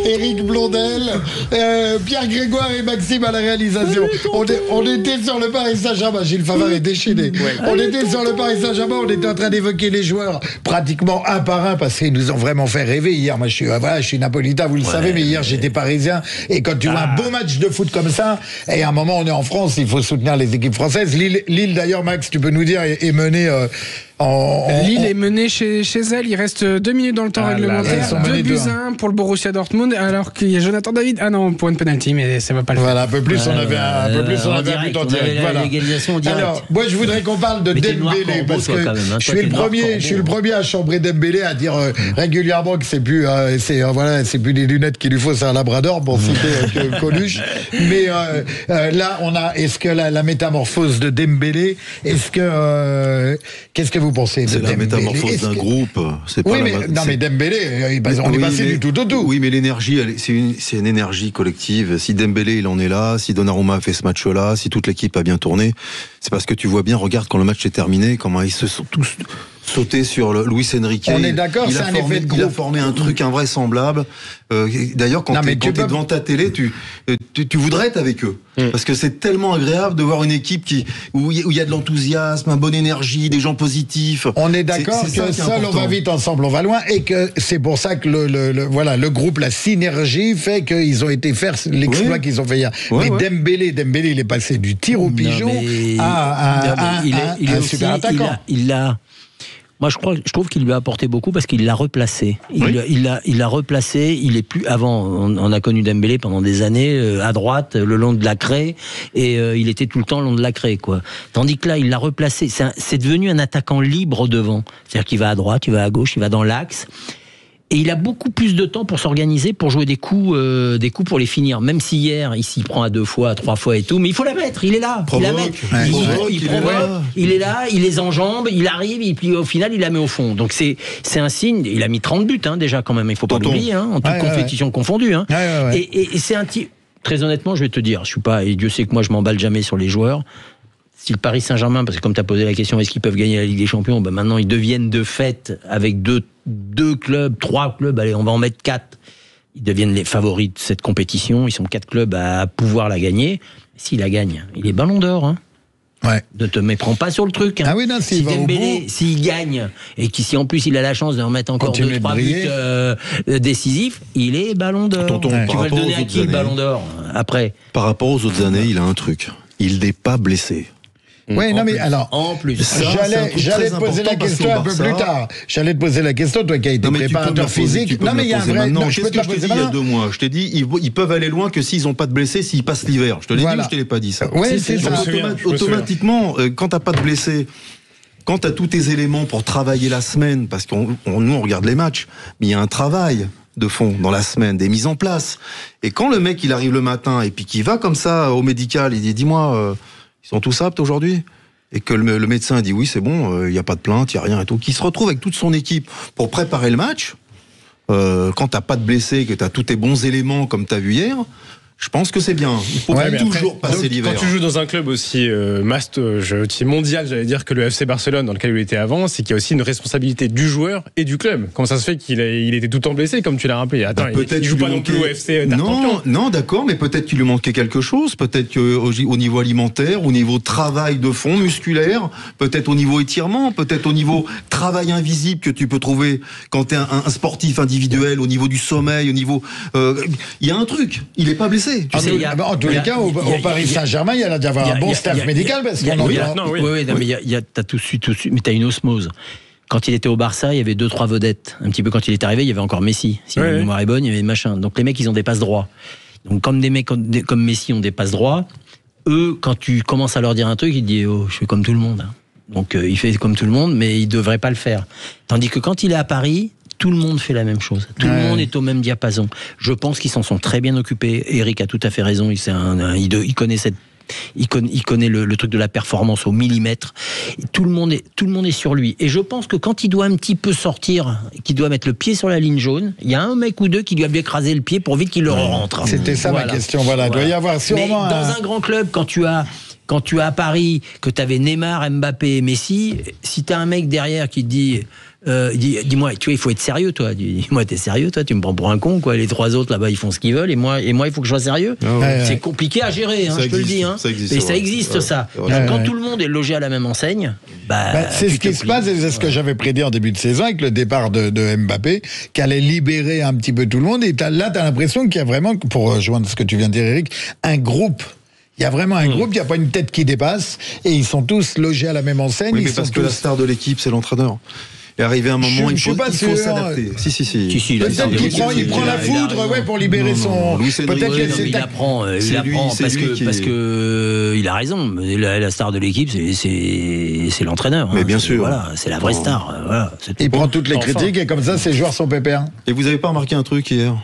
Éric Blondel, Pierre Grégoire et Maxime à la réalisation. On était sur le Paris Saint-Germain, Gilles Favard est déchaîné. On était sur le Paris Saint-Germain, on était en train d'évoquer les joueurs pratiquement un par un parce qu'ils nous ont vraiment fait rêver. Hier, moi je suis napolitain, vous le savez, mais hier j'étais parisien. Et quand tu vois un beau match de foot comme ça, et à un moment on est en France, il faut soutenir les équipes françaises. Lille d'ailleurs, Max, tu peux nous dire, est menée... Lille est menée chez elle, il reste 2 minutes dans le temps réglementaire, 2-1 pour le Borussia Dortmund, alors qu'il y a Jonathan David, pour une penalty, mais ça va pas le faire. Voilà, un peu plus on avait un but en direct. Voilà. Alors, moi je voudrais qu'on parle de Dembélé, parce que je suis le premier à chambrer Dembélé, à dire régulièrement que c'est plus des lunettes qu'il lui faut, c'est un labrador pour citer Coluche. Mais là, est-ce que la métamorphose de Dembélé, qu'est-ce que vous pensez de Dembélé? C'est la métamorphose d'un groupe. C'est pas mais Dembélé, on est passé du tout au tout. Oui, mais l'énergie, c'est une énergie collective. Si Dembélé, il en est là, si Donnarumma a fait ce match-là, si toute l'équipe a bien tourné, c'est parce que tu vois bien, regarde quand le match est terminé, comment ils se sont tous sauté sur Luis Enrique. On est d'accord, c'est un effet de groupe. Il a formé un truc invraisemble. D'ailleurs, quand tu es devant ta télé, tu voudrais être avec eux. Parce que c'est tellement agréable de voir une équipe où il y a de l'enthousiasme, une bonne énergie, des gens positifs. On est d'accord que seul on va vite, ensemble on va loin, et que c'est pour ça que le groupe, la synergie fait qu'ils ont été faire l'exploit qu'ils ont fait hier. Mais Dembélé, il est passé du tir au pigeon à un super attaquant. Moi, je trouve qu'il lui a apporté beaucoup parce qu'il l'a replacé. Il l'a replacé. Il est plus avant. On a connu Dembélé pendant des années à droite, le long de la craie, et il était tout le temps le long de la craie, quoi. Tandis que là, il l'a replacé. C'est devenu un attaquant libre devant. C'est-à-dire qu'il va à droite, il va à gauche, il va dans l'axe. Et il a beaucoup plus de temps pour s'organiser, pour jouer des coups pour les finir. Même si hier, il s'y prend à 2 fois, à 3 fois et tout, mais il faut la mettre, il est là. Il est là, il les enjambe, il arrive, et puis au final, il la met au fond. Donc c'est un signe, il a mis 30 buts, déjà quand même, il faut pas l'oublier, en toute compétition confondue. Et c'est un type, très honnêtement, je vais te dire, je suis pas, et Dieu sait que moi je m'emballe jamais sur les joueurs. Si le Paris Saint-Germain, parce que comme tu as posé la question, est-ce qu'ils peuvent gagner la Ligue des Champions, maintenant ils deviennent de fait avec deux clubs, 3 clubs, allez, on va en mettre 4. Ils deviennent les favoris de cette compétition. Ils sont 4 clubs à pouvoir la gagner. S'il la gagne, il est ballon d'or. Ne te méprends pas sur le truc. Ah oui, non, si Dembélé, s'il gagne, et si en plus il a la chance de remettre encore 2-3 buts décisifs, il est ballon d'or. Tu vas le donner à qui, le ballon d'or, après? Par rapport aux autres années, il a un truc. Il n'est pas blessé. Oui, non, mais alors. En plus. J'allais te poser la question un peu plus tard. J'allais te poser la question, toi qui as été préparateur physique. Non, mais il y a un vrai. Qu'est-ce que je t'ai dit il y a 2 mois? Je t'ai dit, ils peuvent aller loin que s'ils n'ont pas de blessés, s'ils passent l'hiver. Je te l'ai dit ou je te l'ai pas dit ça? Oui, c'est ça. Automatiquement, quand t'as pas de blessés, quand tu as tous tes éléments pour travailler la semaine, parce qu'on nous on regarde les matchs, mais il y a un travail de fond dans la semaine, des mises en place. Et quand le mec il arrive le matin et puis qu'il va comme ça au médical, il dit dis-moi, ils sont tous aptes aujourd'hui? Et que le médecin dit oui c'est bon, il n'y a pas de plainte, il n'y a rien et tout, qui se retrouve avec toute son équipe pour préparer le match, quand t'as pas de blessés, que tu as tous tes bons éléments comme tu as vu hier, je pense que c'est bien. Il faut toujours passer l'hiver. Quand tu joues dans un club aussi mondial, j'allais dire, que le FC Barcelone, dans lequel il était avant, c'est qu'il y a aussi une responsabilité du joueur et du club. Comment ça se fait qu'il était tout le temps blessé, comme tu l'as rappelé? Attends, il joue pas non plus au FC d'Artampion. Non, d'accord, mais peut-être qu'il lui manquait quelque chose. Peut-être qu'au niveau alimentaire, au niveau travail de fond musculaire, peut-être au niveau étirement, peut-être au niveau travail invisible que tu peux trouver quand tu es un sportif individuel, au niveau du sommeil, au niveau... Il y a un truc, il est pas blessé. En tous les cas, au Paris Saint-Germain, il y a d'avoir un bon staff médical parce qu'on mais t'as tout de suite, mais t'as une osmose. Quand il était au Barça, il y avait 2-3 vedettes. Un petit peu quand il est arrivé, il y avait encore Messi. Si ma mémoire est bonne, il y avait machin. Donc les mecs, ils ont des passes droits. Donc comme des mecs comme Messi ont des passes droits, eux, quand tu commences à leur dire un truc, ils disent je fais comme tout le monde. Donc il fait comme tout le monde, mais il devrait pas le faire. Tandis que quand il est à Paris, tout le monde fait la même chose. Tout le monde est au même diapason. Je pense qu'ils s'en sont très bien occupés. Eric a tout à fait raison. Il connaît le truc de la performance au millimètre. Et tout le monde est sur lui. Et je pense que quand il doit un petit peu sortir, qu'il doit mettre le pied sur la ligne jaune, il y a un mec ou deux qui lui a bien écrasé le pied pour vite qu'il le rentre. C'était ça ma question. Voilà. Il doit y avoir sûrement. Mais dans un grand club, quand tu as à Paris, que tu avais Neymar, Mbappé et Messi, si tu as un mec derrière qui te dit dis-moi, tu vois, il faut être sérieux, toi. Dis-moi, t'es sérieux, toi? Tu me prends pour un con, quoi. Les 3 autres là-bas, ils font ce qu'ils veulent, et moi, il faut que je sois sérieux. C'est compliqué à gérer, je te le dis. Mais ça existe, ça. Quand tout le monde est logé à la même enseigne, c'est ce qui se passe, et c'est ce que j'avais prédit en début de saison avec le départ de Mbappé, qui allait libérer un petit peu tout le monde. Et là, t'as l'impression qu'il y a vraiment, pour rejoindre ce que tu viens de dire, Eric, un groupe. Il y a vraiment un groupe, il n'y a pas une tête qui dépasse, et ils sont tous logés à la même enseigne. Oui, mais parce que la star de l'équipe, c'est l'entraîneur. Et arrivé un moment, il faut s'adapter. Si. Peut-être qu'il prend la foudre pour libérer son... Peut-être qu'il apprend parce que il a raison. La star de l'équipe, c'est l'entraîneur. Mais bien sûr. Voilà, c'est la vraie star. Voilà, il prend toutes les critiques et comme ça, ses joueurs sont pépères. Et vous n'avez pas remarqué un truc hier?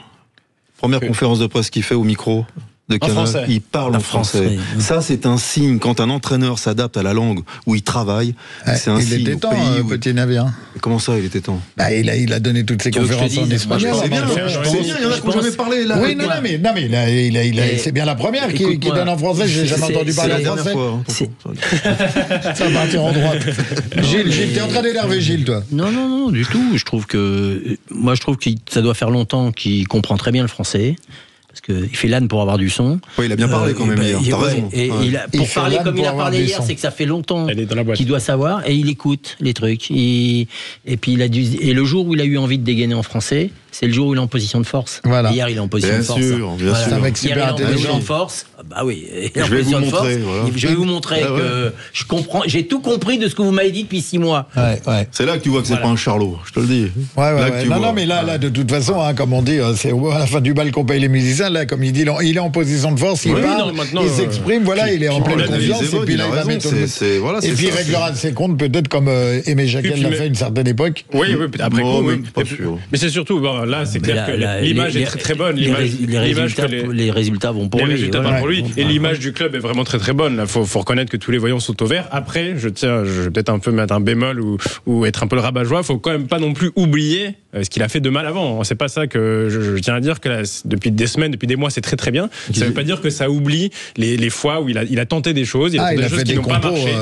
Première conférence de presse qu'il fait au micro de Canal, il parle en français. Ça, c'est un signe. Quand un entraîneur s'adapte à la langue où il travaille, c'est un signe. Il était temps, petit navire. Comment ça, il était temps? Il a donné toutes ses conférences en espagnol. C'est bien, il y en a qui n'ont jamais parlé. Oui, non, mais c'est bien la première qui donne en français. J'ai jamais entendu parler en français. Ça va partir en droite. Gilles, t'es en train d'énerver Gilles, toi? Non, du tout. Je trouve que ça doit faire longtemps qu'il comprend très bien le français. Parce qu'il fait l'âne pour avoir du son. Oui, il a bien parlé quand même hier. T'as raison. Et pour parler comme il a parlé hier, c'est que ça fait longtemps qu'il doit savoir. Et il écoute les trucs. Et puis et le jour où il a eu envie de dégainer en français, c'est le jour où il est en position de force. Voilà. Hier, il est en position de force. Bien sûr. C'est un mec super intelligent. Il est en position de force. Oui. Je vais vous montrer. Je vais vous montrer que je comprends. J'ai tout compris de ce que vous m'avez dit depuis 6 mois. C'est là que tu vois que c'est pas un charlot. Je te le dis. Non, mais là, de toute façon, comme on dit, c'est à la fin du bal qu'on paye les musiciens. Là, comme il dit, il est en position de force. Il parle, il s'exprime. Voilà, il est en pleine confiance. Et puis là, il va mettre. Et puis il réglera ses comptes peut-être comme Aimé Jacquel l'a fait à une certaine époque. Oui. Après coup, mais c'est surtout là, c'est clair que l'image est très très bonne. Les résultats vont pour lui. Et l'image du club est vraiment très très bonne. Il faut reconnaître que tous les voyants sont au vert. Après, je vais peut-être un peu mettre un bémol ou être un peu le rabat-joie. Il faut quand même pas non plus oublier ce qu'il a fait de mal avant. C'est pas ça que je tiens à dire que depuis des semaines, depuis des mois, c'est très très bien. Ça veut pas dire que ça oublie les fois où il a tenté des choses. Il a tenté des choses qui n'ont pas marché.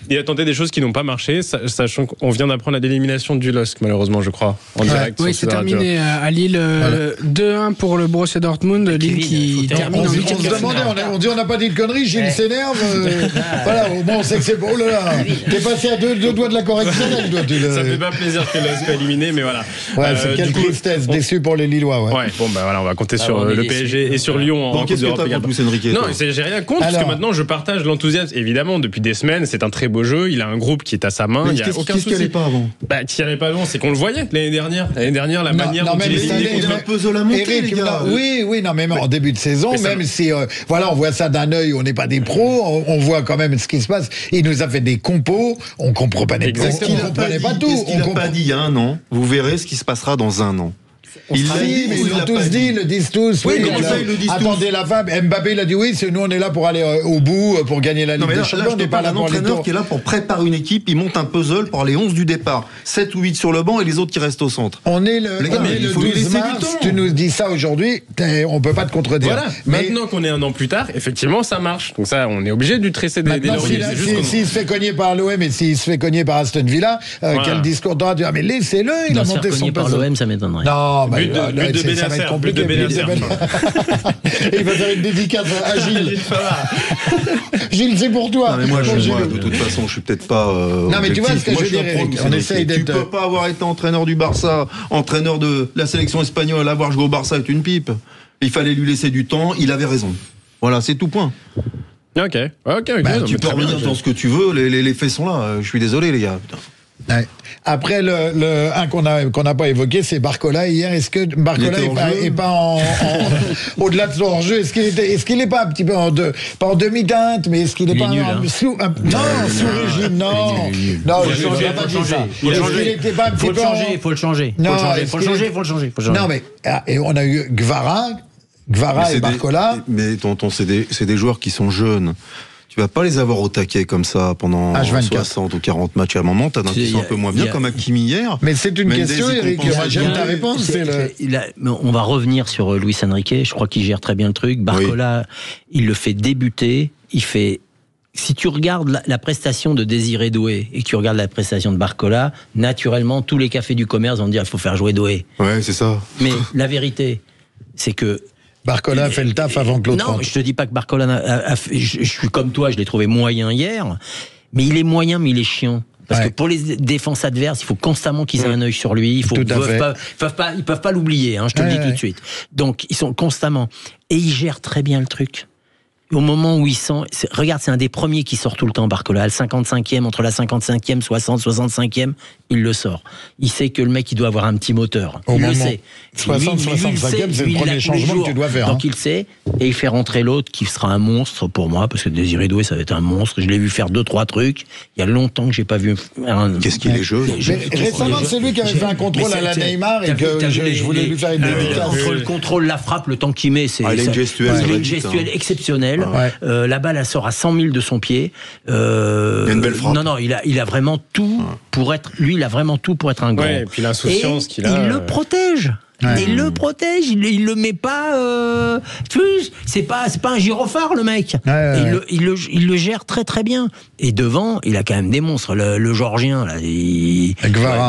Il a tenté des choses qui n'ont pas marché, sachant qu'on vient d'apprendre la élimination du LOSC, malheureusement, je crois, en direct. Oui, c'est terminé à Lille. 2-1 pour le Borussia Dortmund. Lille qui termine en 8e. On se demandait, on dit on n'a pas dit de conneries, Gilles s'énerve. Voilà, au moins on sait que c'est bon. T'es passé à deux doigts de la correction. Ça fait pas plaisir que le LOSC soit éliminé, mais voilà. Ouais, c'est quelle tristesse, déçu pour les Lillois. Bon, voilà, on va compter sur le PSG. PSG et sur Lyon en Coupe d'Europe. Non, j'ai rien contre, parce que maintenant je partage l'enthousiasme. Évidemment, depuis des semaines, c'est un très beau jeu. Il a un groupe qui est à sa main. Il n'y a aucun souci. Qu'est-ce qu'il n'y avait pas avant ? Qui n'y avait pas avant, c'est qu'on le voyait l'année dernière. L'année dernière, la manière dont il est un puzzle à monter, les gars. Oui, non, mais en début de saison, même si, on voit ça d'un œil, on n'est pas des pros, on voit quand même ce qui se passe. Il nous a fait des compos, on comprend pas les compos, on comprenait pas tout. Ce qu'il n'a pas dit il y a un an, vous verrez ce qui se passera dans un an. Ils l'ont tous dit, ils le disent tous. Oui, ils le disent tous. Attendez la fin. Mbappé, il a dit oui, nous on est là pour aller au bout, pour gagner la Ligue des Champions. On n'est pas là pour les tours. Qui est là pour préparer une équipe, il monte un puzzle pour les 11 du départ. 7 ou 8 sur le banc et les autres qui restent au centre. On est le 12 mars, tu nous dis ça aujourd'hui, on peut pas te contredire. Voilà, maintenant qu'on est un an plus tard, effectivement ça marche. Donc ça, on est obligé de lui tresser des lauriers. S'il se fait cogner par l'OM et s'il se fait cogner par Aston Villa, quel discours t'auras dit, mais laissez-le, il a monté son puzzle. Par l'OM, ça m'étonnerait. Non, ça va être compliqué. Il va faire une dédicace à Gilles. Gilles, c'est pour toi. Non, mais moi, de toute façon, je suis peut-être pas. Non, mais tu vois ce que je veux dire, Eric. On essaye d'être. Tu peux pas avoir été entraîneur du Barça, entraîneur de la sélection espagnole, avoir joué au Barça est une pipe. Il fallait lui laisser du temps. Il avait raison. Voilà, c'est tout point. Ok. Tu peux revenir dans ce que tu veux. Les faits sont là. Je suis désolé, les gars. Putain. Ouais. Après, un qu'on n'a pas évoqué, c'est Barcola hier. Est-ce que Barcola est pas au-delà de son hors-jeu? Est-ce qu'il n'est pas un petit peu pas en demi-teinte, mais est-ce qu'il n'est pas sous régime? Non, il faut le changer. Non, mais et on a eu Gvara et Barcola. Mais tonton, c'est des joueurs qui sont jeunes. Tu vas pas les avoir au taquet comme ça pendant 60 ou 40 matchs. À un moment, t'as qui sont un peu moins bien, comme Hakimi hier. Mais c'est une question, Eric. J'aime ta réponse. On va revenir sur Luis Enrique. Je crois qu'il gère très bien le truc. Barcola, il le fait débuter. Si tu regardes la prestation de Désiré Doué et que tu regardes la prestation de Barcola, naturellement, tous les cafés du commerce vont dire il faut faire jouer Doué. Ouais, c'est ça. Mais la vérité, c'est que Barcola a fait le taf avant que l'autre. Non, je te dis pas que Barcola a fait. Je suis comme toi, je l'ai trouvé moyen hier, mais il est moyen, mais il est chiant. Parce que pour les défenses adverses, il faut constamment qu'ils aient un œil sur lui. Ils peuvent pas l'oublier. Je te le dis tout de suite. Donc ils sont constamment et ils gèrent très bien le truc. Au moment où ils sont... Regarde, c'est un des premiers qui sort tout le temps, Barcola. Le 55e, entre la 55e, 60, 65e, il le sort. Il sait que le mec, il doit avoir un petit moteur. Il le sait. 60, 65e, c'est le premier changement que tu dois faire. Donc il sait, et il fait rentrer l'autre qui sera un monstre pour moi, parce que Désiré Doué, ça va être un monstre. Je l'ai vu faire 2-3 trucs. Il y a longtemps que j'ai pas vu Qu'est-ce qu'il est jeune. Récemment, c'est lui qui avait fait un contrôle à la Neymar et que je voulais lui faire une dédicace. Entre le contrôle, la frappe, le temps qu'il met, c'est... Il a une gestuelle exceptionnelle. La balle, elle sort à 100 000 de son pied. Il a une belle frappe. Non, il a vraiment tout pour être... Lui, il a vraiment tout pour être un grand. Et puis l'insouciance qu'il a... Il le protège. Il le protège, il le met pas. C'est pas un gyrophare, le mec. Il le gère très très bien. Et devant, il a quand même des monstres. Le Georgien là,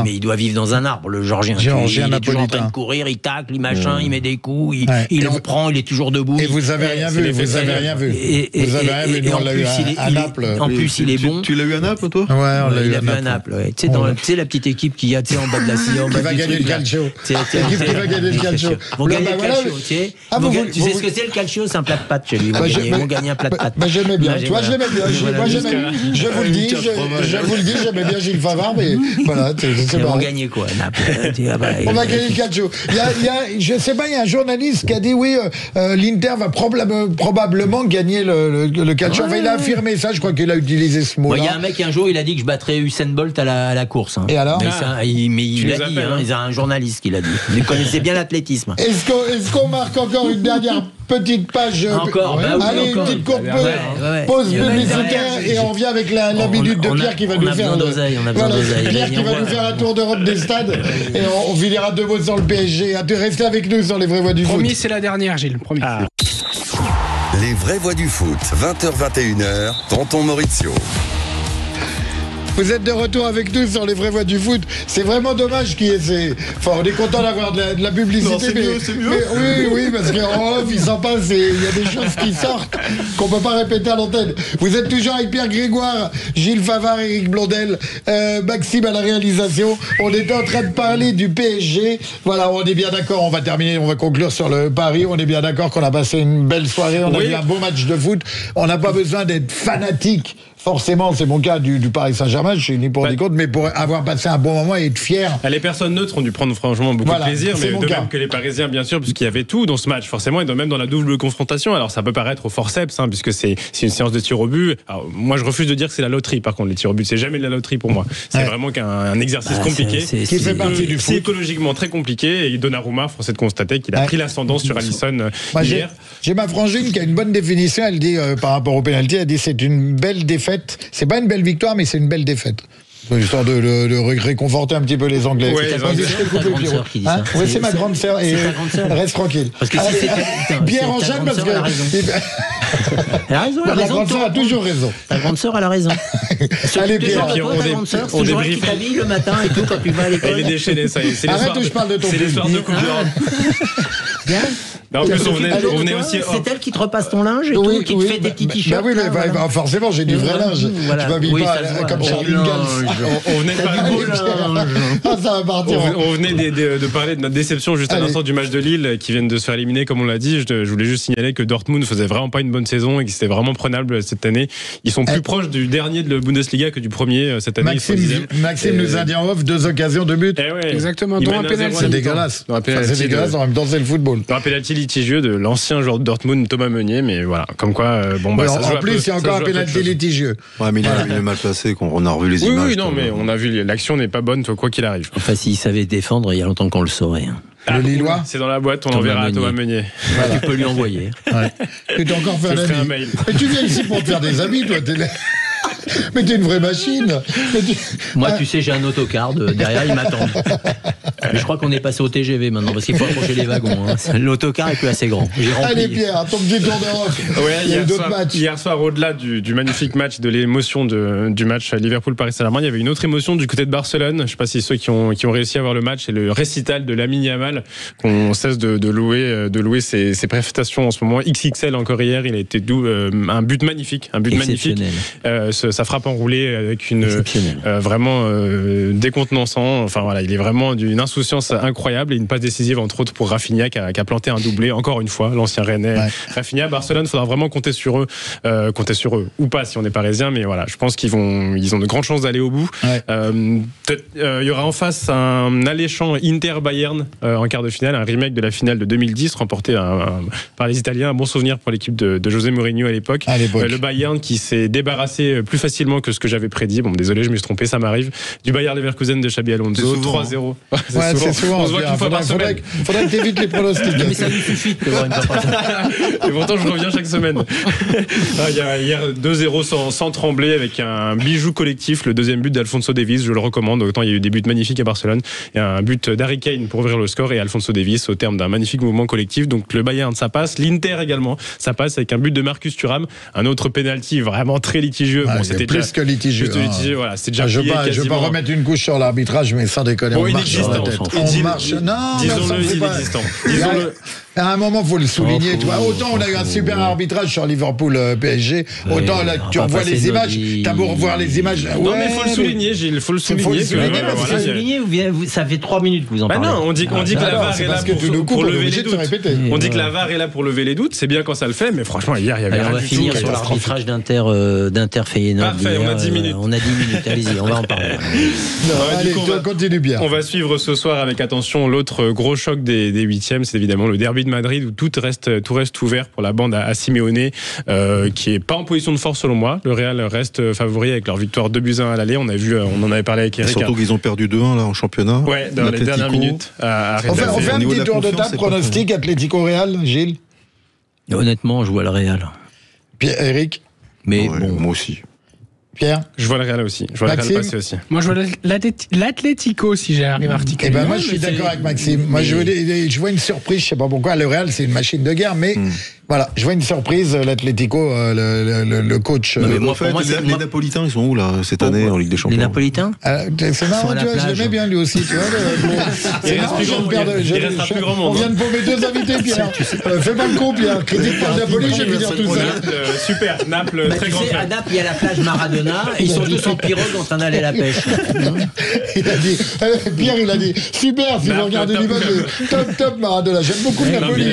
mais il doit vivre dans un arbre, le Georgien. Il est toujours en train de courir, il tacle, il machin, il met des coups, il en prend, il est toujours debout. Et vous avez rien vu, vous avez rien vu. Vous avez rien vu. Nous, on l'a eu à Naples. En plus, il est bon. Tu l'as eu à Naples, toi? Ouais, on l'a eu à Naples. Tu sais, la petite équipe qui y a en bas de la scie, qui va gagner le calcio. Gagner le calcio. Vont gagner le calcio, tu sais. Tu sais ce que c'est le calcio? C'est un plat de pâtes chez lui. Ils vont gagner un plat de pâtes. J'aimais bien. Tu vois, je l'aimais bien. Je vous le dis, j'aimais bien Gilles Favard, mais voilà, c'est bon. On va gagner quoi, Naples? On va gagner le calcio. Je sais pas, il y a un journaliste qui a dit oui, l'Inter va probablement gagner le calcio. Enfin, il a affirmé ça, je crois qu'il a utilisé ce mot-là. Il y a un mec un jour, il a dit que je battrais Usain Bolt à la course. Et alors? Mais il l'a dit, il y a un journaliste qui l'a dit. Il connaissait bien l'athlétisme. Est-ce qu'on marque encore une dernière petite page? Encore, allez, une petite courte pause publicitaire et on vient avec la minute de Pierre qui va nous faire Pierre qui va nous faire un tour d'Europe des stades et on finira 2 mots sur le PSG. Restez avec nous sur les vraies voix du foot. Promis, c'est la dernière, Gilles, promis. Les vraies voix du foot, 20h-21h, Tonton Maurizio. Vous êtes de retour avec nous sur les vraies voix du foot. C'est vraiment dommage qu'il y ait ces... Enfin, on est content d'avoir de la publicité. Non, c'est mieux. Oui, parce qu'en off, il s'en passe et il y a des choses qui sortent qu'on peut pas répéter à l'antenne. Vous êtes toujours avec Pierre Grégoire, Gilles Favard, Éric Blondel, Maxime à la réalisation. On était en train de parler du PSG. Voilà, on est bien d'accord. On va terminer, on va conclure sur le Paris. On est bien d'accord qu'on a passé une belle soirée. On a vu un beau match de foot. On n'a pas besoin d'être fanatique. Forcément, c'est mon cas du Paris Saint-Germain, je suis ni pour ni contre, mais pour avoir passé un bon moment et être fier. Les personnes neutres ont dû prendre franchement beaucoup de plaisir, mais de même que les Parisiens, bien sûr, puisqu'il y avait tout dans ce match, forcément, et même dans la double confrontation. Alors, ça peut paraître au forceps, puisque c'est une séance de tir au but. Alors, moi, je refuse de dire que c'est la loterie, par contre, les tirs au but, c'est jamais de la loterie pour moi. C'est vraiment qu'un exercice compliqué, qui fait partie du foot. Psychologiquement très compliqué, et Donnarumma, force est de constater qu'il a pris l'ascendance sur Alisson hier. J'ai ma frangine qui a une bonne définition, elle dit, par rapport au pénalty, elle dit c'est une belle défaite. C'est pas une belle victoire, mais c'est une belle défaite. Histoire de réconforter un petit peu les Anglais. Ouais, Oui, c'est ma grande sœur. Et reste tranquille. Parce que si Pierre enchaîne parce que. Elle a raison. La grande sœur a toujours raison. Ta grande sœur, elle a raison. Allez, Pierre. Ta grande sœur, c'est toujours elle qui t'habille le matin et tout quand tu vas à l'école. Elle est déchaînée, ça y est. Arrête où je parle de ton C'est l'histoire de Coupe d'Europe. Bien. En plus, on venait aussi. C'est elle qui te repasse ton linge et tout, qui te fait des petits t-shirts. Bah oui, mais forcément, j'ai du vrai linge. Je m'habille pas comme Charlie Ingalls. On venait de parler de notre déception juste à l'instant du match de Lille qui viennent de se faire éliminer, comme on l'a dit. Je voulais juste signaler que Dortmund faisait vraiment pas une bonne saison et que c'était vraiment prenable cette année. Ils sont plus proches du dernier de la Bundesliga que du premier cette année. Maxime nous a dit en off 2 occasions de but. Exactement, dont un pénalty. C'est dégueulasse. C'est dégueulasse, en même temps c'est le football. Un pénalty litigieux de l'ancien joueur de Dortmund, Thomas Meunier, mais voilà, comme quoi, en plus, il y a encore un pénalty litigieux. Ouais, mais il est mal placé, on a revu les images. Oui, non, mais on a vu, l'action n'est pas bonne, quoi qu'il arrive. Enfin, s'il savait défendre, il y a longtemps qu'on le saurait. Le Lillois, c'est dans la boîte, on l'enverra à Thomas Meunier. Tu peux lui envoyer. Tu t'es encore fait un mail. Mais tu viens ici pour te faire des amis, toi. Mais t'es une vraie machine. Moi, tu sais, j'ai un autocar derrière, il m'attend. Mais je crois qu'on est passé au TGV maintenant, parce qu'il faut approcher les wagons. L'autocar est plus assez grand. Allez, Pierre, ton petit tour d'Europe. Il y a eu d'autres matchs. Hier soir, au-delà du magnifique match, de l'émotion du match Liverpool-Paris Saint-Germain, il y avait une autre émotion du côté de Barcelone. Je ne sais pas si ceux qui ont réussi à voir le match, c'est le récital de Lamine Yamal, qu'on cesse de louer ses prestations en ce moment. XXL encore hier, il a été un but magnifique. Sa frappe enroulée avec une vraiment décontenançant. Enfin voilà, il est vraiment d'une insouciance incroyable et une passe décisive entre autres pour Rafinha qui a planté un doublé encore une fois, l'ancien Rennais. Rafinha, Barcelone, faudra vraiment compter sur eux ou pas si on est parisien, mais voilà, je pense qu'ils ont de grandes chances d'aller au bout. Il y aura en face un alléchant Inter-Bayern en quart de finale, un remake de la finale de 2010 remporté par les Italiens, un bon souvenir pour l'équipe de José Mourinho à l'époque. Le Bayern qui s'est débarrassé plus facilement que ce que j'avais prédit. Bon, désolé, je me suis trompé, ça m'arrive. Du Bayer Leverkusen de Xabi Alonso, 3-0. C'est souvent. On se voit qu'une fois par semaine. Faudrait que t'évites les pronostics. Mais ça lui suffit de voir une fois par semaine. Et pourtant, je reviens chaque semaine. Il y a hier 2-0 sans trembler avec un bijou collectif, le deuxième but d'Alphonso Davies, je le recommande. Autant il y a eu des buts magnifiques à Barcelone et un but d'Harry Kane pour ouvrir le score et Alphonso Davies au terme d'un magnifique mouvement collectif. Donc le Bayern, ça passe. L'Inter également, ça passe avec un but de Marcus Thuram, un autre penalty vraiment très litigieux. Bon, c'était plus que litigieux. Voilà, c'est déjà je vais pas remettre une couche sur l'arbitrage, mais sans déconner, on marche sur la tête. On marche. Non, disons-le, inexistant. À un moment, il faut le souligner. Autant on a eu un super arbitrage sur Liverpool PSG, autant là, tu revois les images, t'as beau revoir les images. Non, mais il faut le souligner, Gilles, il faut le souligner. Ça fait 3 minutes que vous en parlez. Non, on dit que la VAR est là pour lever les doutes. On dit que la VAR est là pour lever les doutes, c'est bien quand ça le fait, mais franchement, hier, il y avait rien du tout. On va finir sur l'arbitrage d'Inter Feyenoord. Parfait, on a 10 minutes. On a 10 minutes, allez-y, on va en parler. Allez, continue bien. On va suivre ce soir avec attention l'autre gros choc des huitièmes, c'est évidemment le derby de Madrid où tout reste ouvert pour la bande à Simeone, qui est pas en position de force selon moi. Le Real reste favori avec leur victoire 2-1 à l'aller. On en avait parlé avec Eric. Surtout qu'ils ont perdu 2-1 là en championnat. Ouais, dans les dernières minutes. On fait un petit tour de table pronostic Atlético Real, Gilles. Honnêtement, je vois le Real. Pierre, Eric. Mais bon, moi aussi. Pierre. Je vois le Real aussi. Je vois le Real passer aussi. Moi, je vois l'Atlético si j'arrive à articuler. Moi, je suis d'accord avec Maxime. Moi, je vois une surprise. Je sais pas pourquoi. Le Real, c'est une machine de guerre, mais Voilà, je vois une surprise, l'Atlético, le coach. Mais en fait, les Napolitains, ils sont où là cette année en Ligue des Champions? Les Napolitains c'est marrant, tu vois, je l'aimais bien lui aussi, tu vois. C'est marrant, on vient de paumer 2 invités, Pierre. Fais pas le con, Pierre. Critique par Napoli, je vais dire tout ça. Super, Naples, très grand. À Naples, il y a la plage Maradona, et ils sont tous en pirogue en train d'aller à la pêche. Pierre, il a dit super, si vous regardez l'image, top Maradona. J'aime beaucoup Napoli.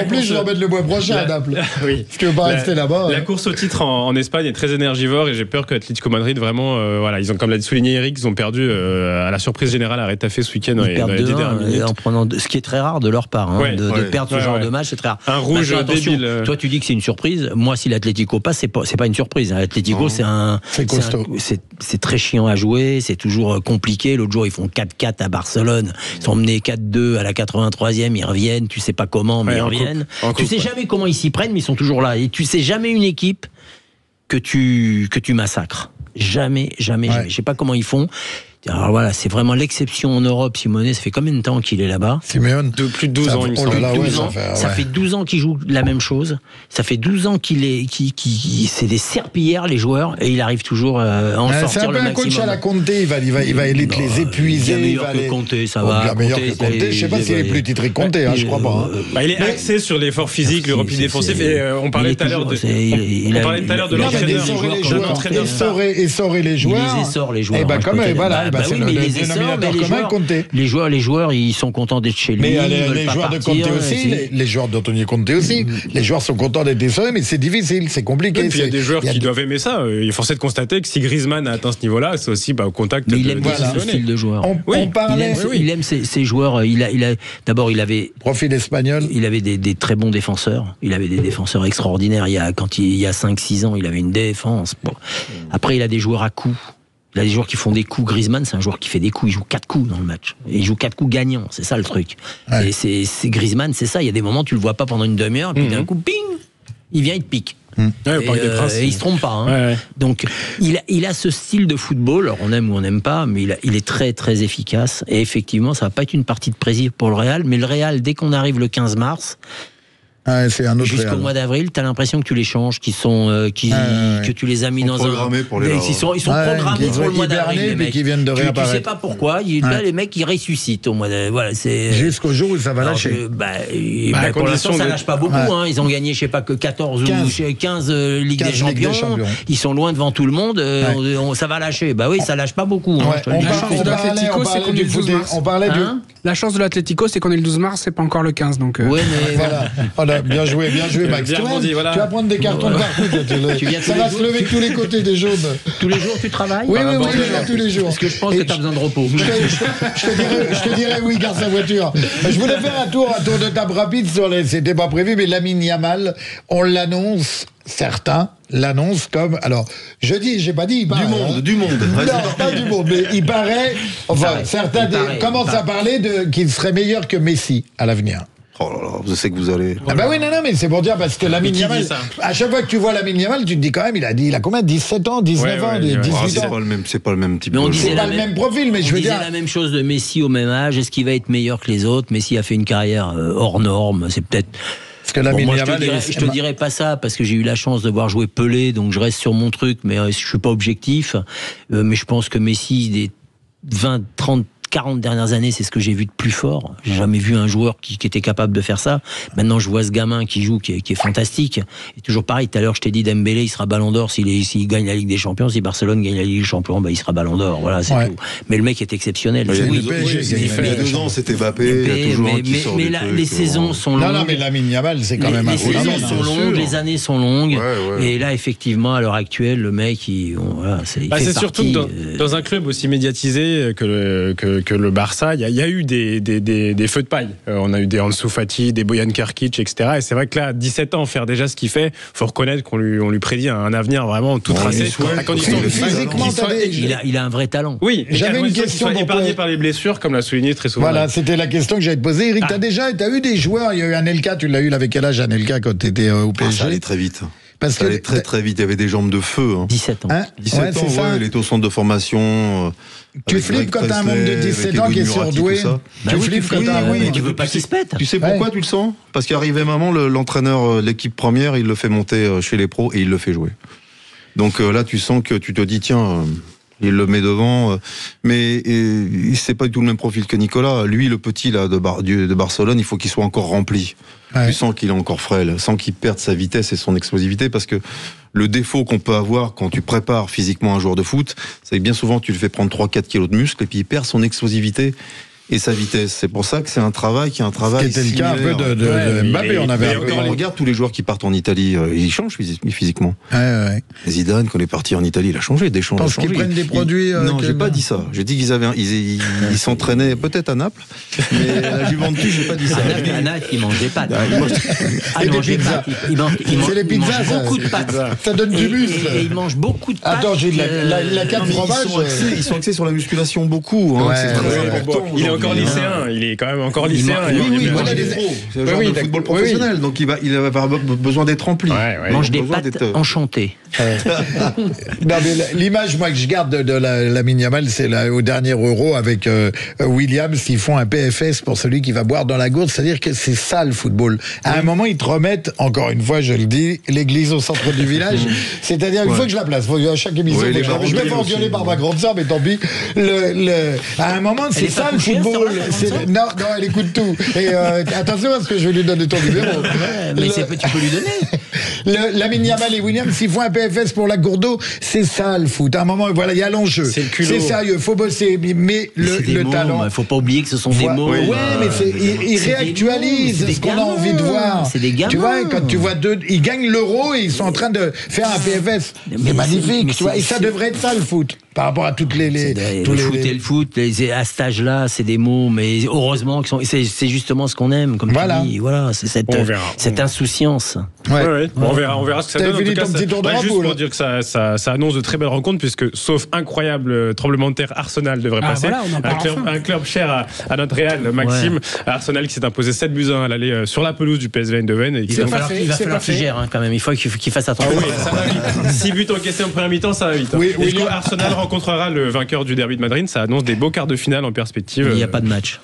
En plus, je vais remettre le mois prochain à Naples. Oui. Parce que pas rester là-bas. La course au titre en Espagne est très énergivore et j'ai peur que l'Atlético Madrid vraiment, ils ont, comme l'a souligné Eric, ils ont perdu à la surprise générale à Retafe ce week-end. Ils perdent 2-1 en prenant ce qui est très rare de leur part, de perdre ce genre de match, c'est très rare. Un rouge débile. Toi, tu dis que c'est une surprise. Moi, si l'Atlético passe, c'est pas une surprise. L'Atlético, c'est très chiant à jouer, c'est toujours compliqué. L'autre jour, ils font 4-4 à Barcelone. Ils sont menés 4-2 à la 83e, ils reviennent. Tu sais pas comment, mais ils reviennent. Tu sais jamais comment ils s'y prennent, mais ils sont toujours là. Et tu sais jamais une équipe que tu massacres. Jamais. Je sais pas comment ils font. Alors voilà, c'est vraiment l'exception en Europe. Simeone, ça fait combien de temps qu'il est là-bas? Simeone, plus de 12 ans, il me semble. Ça fait 12 ans qu'il joue la même chose. Ça fait 12 ans c'est des serpillères, les joueurs, et il arrive toujours à en sortir le maximum. C'est un peu un coach à la Conte, il va les épuiser. Il est meilleur que Conte, ça va. Il est meilleur que Conte, je sais pas s'il est plus titré que Conte, je crois pas. Il est axé sur l'effort physique, le repli défensif, et on parlait tout à l'heure de l'entraîneur. Essorer les joueurs. Il les essore, les joueurs. Et ben comme voilà. Oui, mais les joueurs, ils sont contents d'être chez lui. Mais les joueurs de Conte aussi, les joueurs d'Antonio Conte aussi, les joueurs sont contents d'être essorés, mais c'est difficile, c'est compliqué. Et puis il y a des joueurs qui doivent aimer ça. Il est forcé de constater que si Griezmann a atteint ce niveau-là, c'est aussi au contact. Mais il aime ce style de joueur. Il aime ces joueurs. D'abord, il avait profil espagnol. Il avait des très bons défenseurs. Il avait des défenseurs extraordinaires. Il y a 5-6 ans, il avait une défense. Après, il a des joueurs à coups. Il a des joueurs qui font des coups. Griezmann, c'est un joueur qui fait des coups. Il joue 4 coups dans le match. Et il joue 4 coups gagnants. C'est ça le truc. Ouais. Et c'est Griezmann, c'est ça. Il y a des moments, tu le vois pas pendant une demi-heure, et puis d'un coup, ping, il vient, il te pique. Et il se trompe pas. Donc, il a ce style de football. Alors, on aime ou on n'aime pas, mais il est très, très efficace. Et effectivement, ça va pas être une partie de plaisir pour le Real. Mais le Real, dès qu'on arrive le 15 mars, c'est un autre jusqu'au mois d'avril, t'as l'impression que tu les changes, que tu les as mis dans un. Ils sont programmés pour le mois d'avril, les mecs. Qui viennent de réapparaître. Tu sais pas pourquoi. Là, les mecs, ils ressuscitent au mois d'avril. Voilà, c'est. Jusqu'au jour où ça va lâcher. Pour l'instant, ça lâche pas beaucoup. Ils ont gagné, je sais pas, que 14 ou 15 Ligues des Champions. Ils sont loin devant tout le monde. Ça va lâcher. Bah oui, ça lâche pas beaucoup. On parlait du. La chance de l'Atlético, c'est qu'on est le 12 mars, c'est pas encore le 15. Donc. Ouais, mais voilà. Bien joué, Max. Tu vas prendre des cartons de partout. Ça va se lever de tous les côtés des jaunes. Tous les jours, tu travailles? Oui, tous les jours. Parce que je pense que tu as besoin de repos. Je te dirais oui, garde sa voiture. Je voulais faire un tour de table rapide c'était pas prévu, mais Lamine Yamal, on l'annonce. Certains l'annoncent comme. Alors, j'ai pas dit. Il paraît, du monde. Non, pas du monde, mais il paraît. Certains commencent à parler qu'il serait meilleur que Messi à l'avenir. Oh là là, je sais que vous allez. Ah bah oui, non, mais c'est pour dire, parce que Lamine Yamal, à chaque fois que tu vois Lamine Yamal, tu te dis quand même, il a combien, 17 ans, 19 ans, 18 ans. C'est pas le même type. C'est pas le même profil, mais je veux dire. On disait la même chose de Messi au même âge. Est-ce qu'il va être meilleur que les autres? Messi a fait une carrière hors norme. C'est peut-être. Parce que Lamine Yamal, je te dirais pas ça, parce que j'ai eu la chance de voir jouer Pelé, donc je reste sur mon truc, mais je suis pas objectif. Mais je pense que Messi, des 20, 30, 40 dernières années, c'est ce que j'ai vu de plus fort. J'ai jamais vu un joueur qui était capable de faire ça. Maintenant, je vois ce gamin qui joue, qui est fantastique. Et toujours pareil, tout à l'heure, je t'ai dit, Dembélé, il sera Ballon d'Or s'il gagne la Ligue des Champions. Si Barcelone gagne la Ligue des Champions, il sera Ballon d'Or. Voilà, c'est tout. Mais le mec est exceptionnel. Il y a 2 ans, c'était Mbappé. Mais les saisons sont longues. Non, mais Lamine Yamal, c'est quand même un Les saisons sont longues, les années sont longues. Et là, effectivement, à l'heure actuelle, le mec, c'est surtout que dans un club aussi médiatisé que le Barça, il y a eu des feux de paille. On a eu des Ansu Fati, des Bojan Krkić, etc. Et c'est vrai que là, à 17 ans, faire déjà ce qu'il fait, faut reconnaître qu'on lui prédit un avenir vraiment tout tracé. Il a un vrai talent. Oui, j'avais une question. Épargné par les blessures, comme l'a souligné très souvent. Voilà, c'était la question que j'allais te poser. Eric, t'as eu des joueurs, il y a eu Anelka, tu l'as eu avec quel âge Anelka quand t'étais au PSG? Ça allait très vite. Parce ça allait très très vite, il y avait des jambes de feu. 17 ans. 17 ans, il était au centre de formation. Tu flippes quand t'as un monde de 17 ans qui est surdoué. Tu flippes quand t'as un monde qui veut pas qu'il se pète. Tu sais pourquoi tu le sens? Parce qu'arrivé un moment, l'entraîneur de l'équipe première, il le fait monter chez les pros et il le fait jouer. Donc là, tu sens que tu te dis, tiens, il le met devant, mais c'est pas du tout le même profil que Nicolas. Lui, le petit là de Barcelone, il faut qu'il soit encore rempli. Tu sens qu'il est encore frêle, sans qu'il perde sa vitesse et son explosivité, parce que le défaut qu'on peut avoir quand tu prépares physiquement un joueur de foot, c'est que bien souvent tu le fais prendre 3-4 kilos de muscle et puis il perd son explosivité et sa vitesse. C'est pour ça que c'est un travail qui est un travail. C'était le cas un peu de Mbappé. On regarde tous les joueurs qui partent en Italie, ils changent physiquement. Zidane, quand il est parti en Italie, il a changé. Deschamps, je pense qu'ils prennent des produits. Non, j'ai pas dit ça. J'ai dit ils s'entraînaient peut-être à Naples, mais à la Juventus, j'ai pas dit ça. À Naples, ils mangeaient pas. Et des pizzas. C'est les pizzas, beaucoup de pâtes. Ça donne du muscle. Et ils mangent beaucoup de pâtes. Attends, j'ai la carte fromage. Ils sont axés sur la musculation beaucoup. C'est très important. Encore lycéen, il est quand même encore lycéen. Oui, c'est un joueur de football professionnel, donc il va avoir besoin d'être rempli. Mange des pâtes enchantées. Non, mais l'image, moi, que je garde de Lamine Yamal, c'est au dernier Euro avec Williams, ils font un PFS pour celui qui va boire dans la gourde, c'est-à-dire que c'est ça le football. À un moment, ils te remettent, encore une fois, je le dis, l'église au centre du village, c'est-à-dire il faut que je la place, à chaque émission, je vais pas engueuler par ma grande sœur, mais tant pis. À un moment, c'est ça le football. Non, elle écoute tout. Et attention parce que je vais lui donner ton numéro. Mais tu peux lui donner. Lamine Yamal et Williams, s'ils font un PFS pour la Gourdeau, c'est ça le foot. À un moment, voilà, il y a l'enjeu. C'est sérieux, faut bosser. Mais le talent. Il ne faut pas oublier que ce sont des mots. Ouais, mais ils réactualisent ce qu'on a envie de voir. C'est des gamins. Tu vois, quand tu vois ils gagnent l'euro et ils sont en train de faire un PFS. C'est magnifique. Tu vois, et ça devrait être ça le foot. Par rapport à toutes le foot, à cet âge-là, c'est des mots, mais heureusement c'est justement ce qu'on aime, comme tu dis. Voilà, c'est cette insouciance. Ouais. On verra ce que ça donne. En tout cas, juste pour dire que ça annonce de très belles rencontres, puisque sauf incroyable tremblement de terre, Arsenal devrait passer. Un club cher à notre Real, Maxime. Arsenal qui s'est imposé 7-1 à l'aller sur la pelouse du PSV Eindhoven. Il va falloir qu'il gère quand même. Il faut qu'il fasse attention. 6 buts encaissés en première mi-temps, ça va vite. Et Arsenal rencontrera le vainqueur du derby de Madrid. Ça annonce des beaux quarts de finale en perspective. Il n'y a pas de match.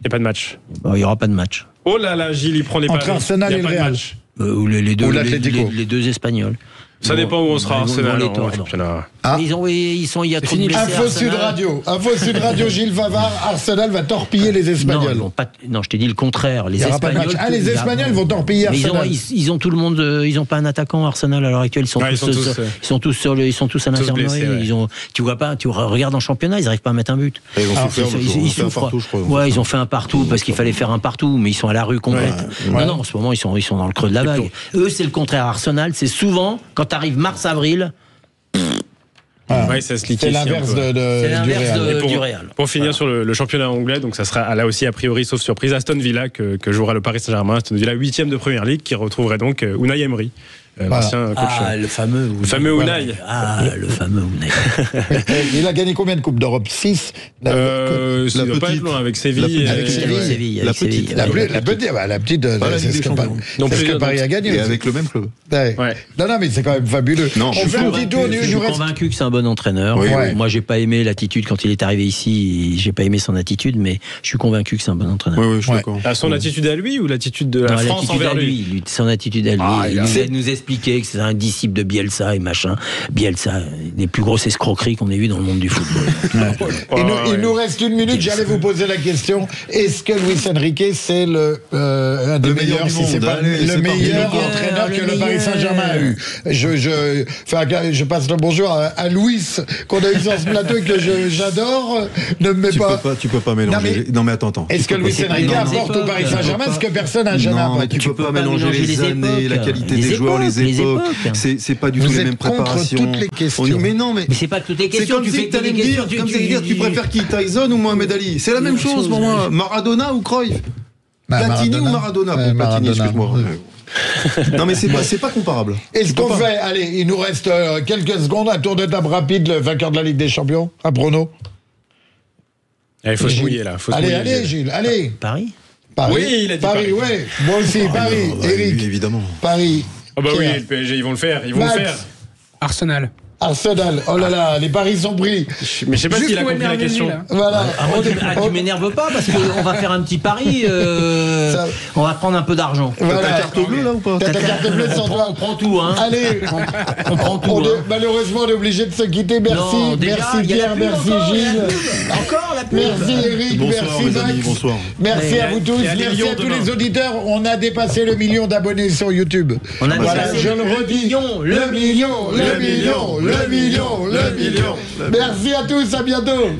Il n'y a pas de match. Il n'y aura pas de match. Oh là là, Gilles, il prend les paris. Entre Arsenal et le Real. Ou les deux Espagnols. Ça dépend où on sera Arsenal en championnat. Il y a trop de blessés. Info Sud Radio, Gilles Favard, Arsenal va torpiller les Espagnols. Non, je t'ai dit le contraire. Les Espagnols. Les Espagnols vont torpiller Arsenal. Ils ont tout le monde. Ils n'ont pas un attaquant Arsenal à l'heure actuelle. Ils sont tous à l'infirmerie. Tu vois pas. Tu regardes en championnat, ils n'arrivent pas à mettre un but. Ils souffrent. Ouais, ils ont fait un partout parce qu'il fallait faire un partout, mais ils sont à la rue complète. Non, en ce moment ils sont dans le creux de la vague. Eux, c'est le contraire. Arsenal, c'est souvent quand t'arrives mars-avril. Ça se liquide. C'est l'inverse du Real. Pour finir sur le championnat anglais, donc ça sera là aussi a priori sauf surprise Aston Villa que jouera le Paris Saint-Germain. Aston Villa 8e de Première Ligue qui retrouverait donc Unai Emery. L'ancien coach. Le fameux Unai. Le fameux Unai. Il a gagné combien de Coupes d'Europe? 6. Ça doit pas être loin avec Séville. La petite. C'est ce que Paris a gagné. Et avec le même club. Non, mais c'est quand même fabuleux. Je suis convaincu que c'est un bon entraîneur. Moi, j'ai pas aimé l'attitude quand il est arrivé ici. J'ai pas aimé son attitude, mais je suis convaincu que c'est un bon entraîneur. Oui, je suis d'accord. Son attitude à lui ou l'attitude de la France envers lui? Son attitude à lui. Il nous expliquer que c'est un disciple de Bielsa et machin. Bielsa, les plus grosses escroqueries qu'on ait vues dans le monde du football. Il nous reste 1 minute, j'allais vous poser la question. Est-ce que Luis Enrique, c'est un des meilleurs, si c'est pas le meilleur entraîneur que le Paris Saint-Germain a eu? Je passe le bonjour à Luis, qu'on a eu sur ce plateau et que j'adore. Ne me mets pas. Tu peux pas mélanger. Non, mais attends. Est-ce que Luis Enrique apporte au Paris Saint-Germain ce que personne n'a jamais apporté? Non, mais tu peux pas mélanger les années, la qualité des joueurs, les époques. C'est pas du tout les mêmes préparations. Toutes les questions. Mais non, mais c'est pas toutes les questions. C'est comme si tu allais me dire, tu préfères qui, Tyson ou Mohamed Ali? C'est la même chose pour moi. Maradona ou Cruyff? Platini ou Maradona? Platini, excuse-moi. Non, mais c'est pas comparable. Est-ce qu'on fait, allez, il nous reste quelques secondes, un tour de table rapide, le vainqueur de la Ligue des Champions, un prono? Il faut se mouiller là. Allez, Gilles, allez. Paris? Oui, il a dit Paris. Ouais. Moi aussi, Paris. Eric. Évidemment. Paris. Ah bah oui, le PSG, ils vont le faire. Ils vont le faire. Arsenal. Oh là là, les paris sont pris. Mais je sais pas s'il a compris la question. Voilà. Tu m'énerves pas parce qu'on va faire un petit pari. On va prendre un peu d'argent. T'as ta carte bleue là ou pas? T'as ta carte bleue sans toi. On prend tout, hein. Allez, on prend tout. Malheureusement, on est obligé de se quitter. Merci, merci Pierre, merci Gilles. Encore la pub. Merci Eric, merci Max. Bonsoir. Merci à vous tous, merci à tous les auditeurs. On a dépassé le million d'abonnés sur YouTube. Voilà, je le redis. Le million. Merci à tous, à bientôt.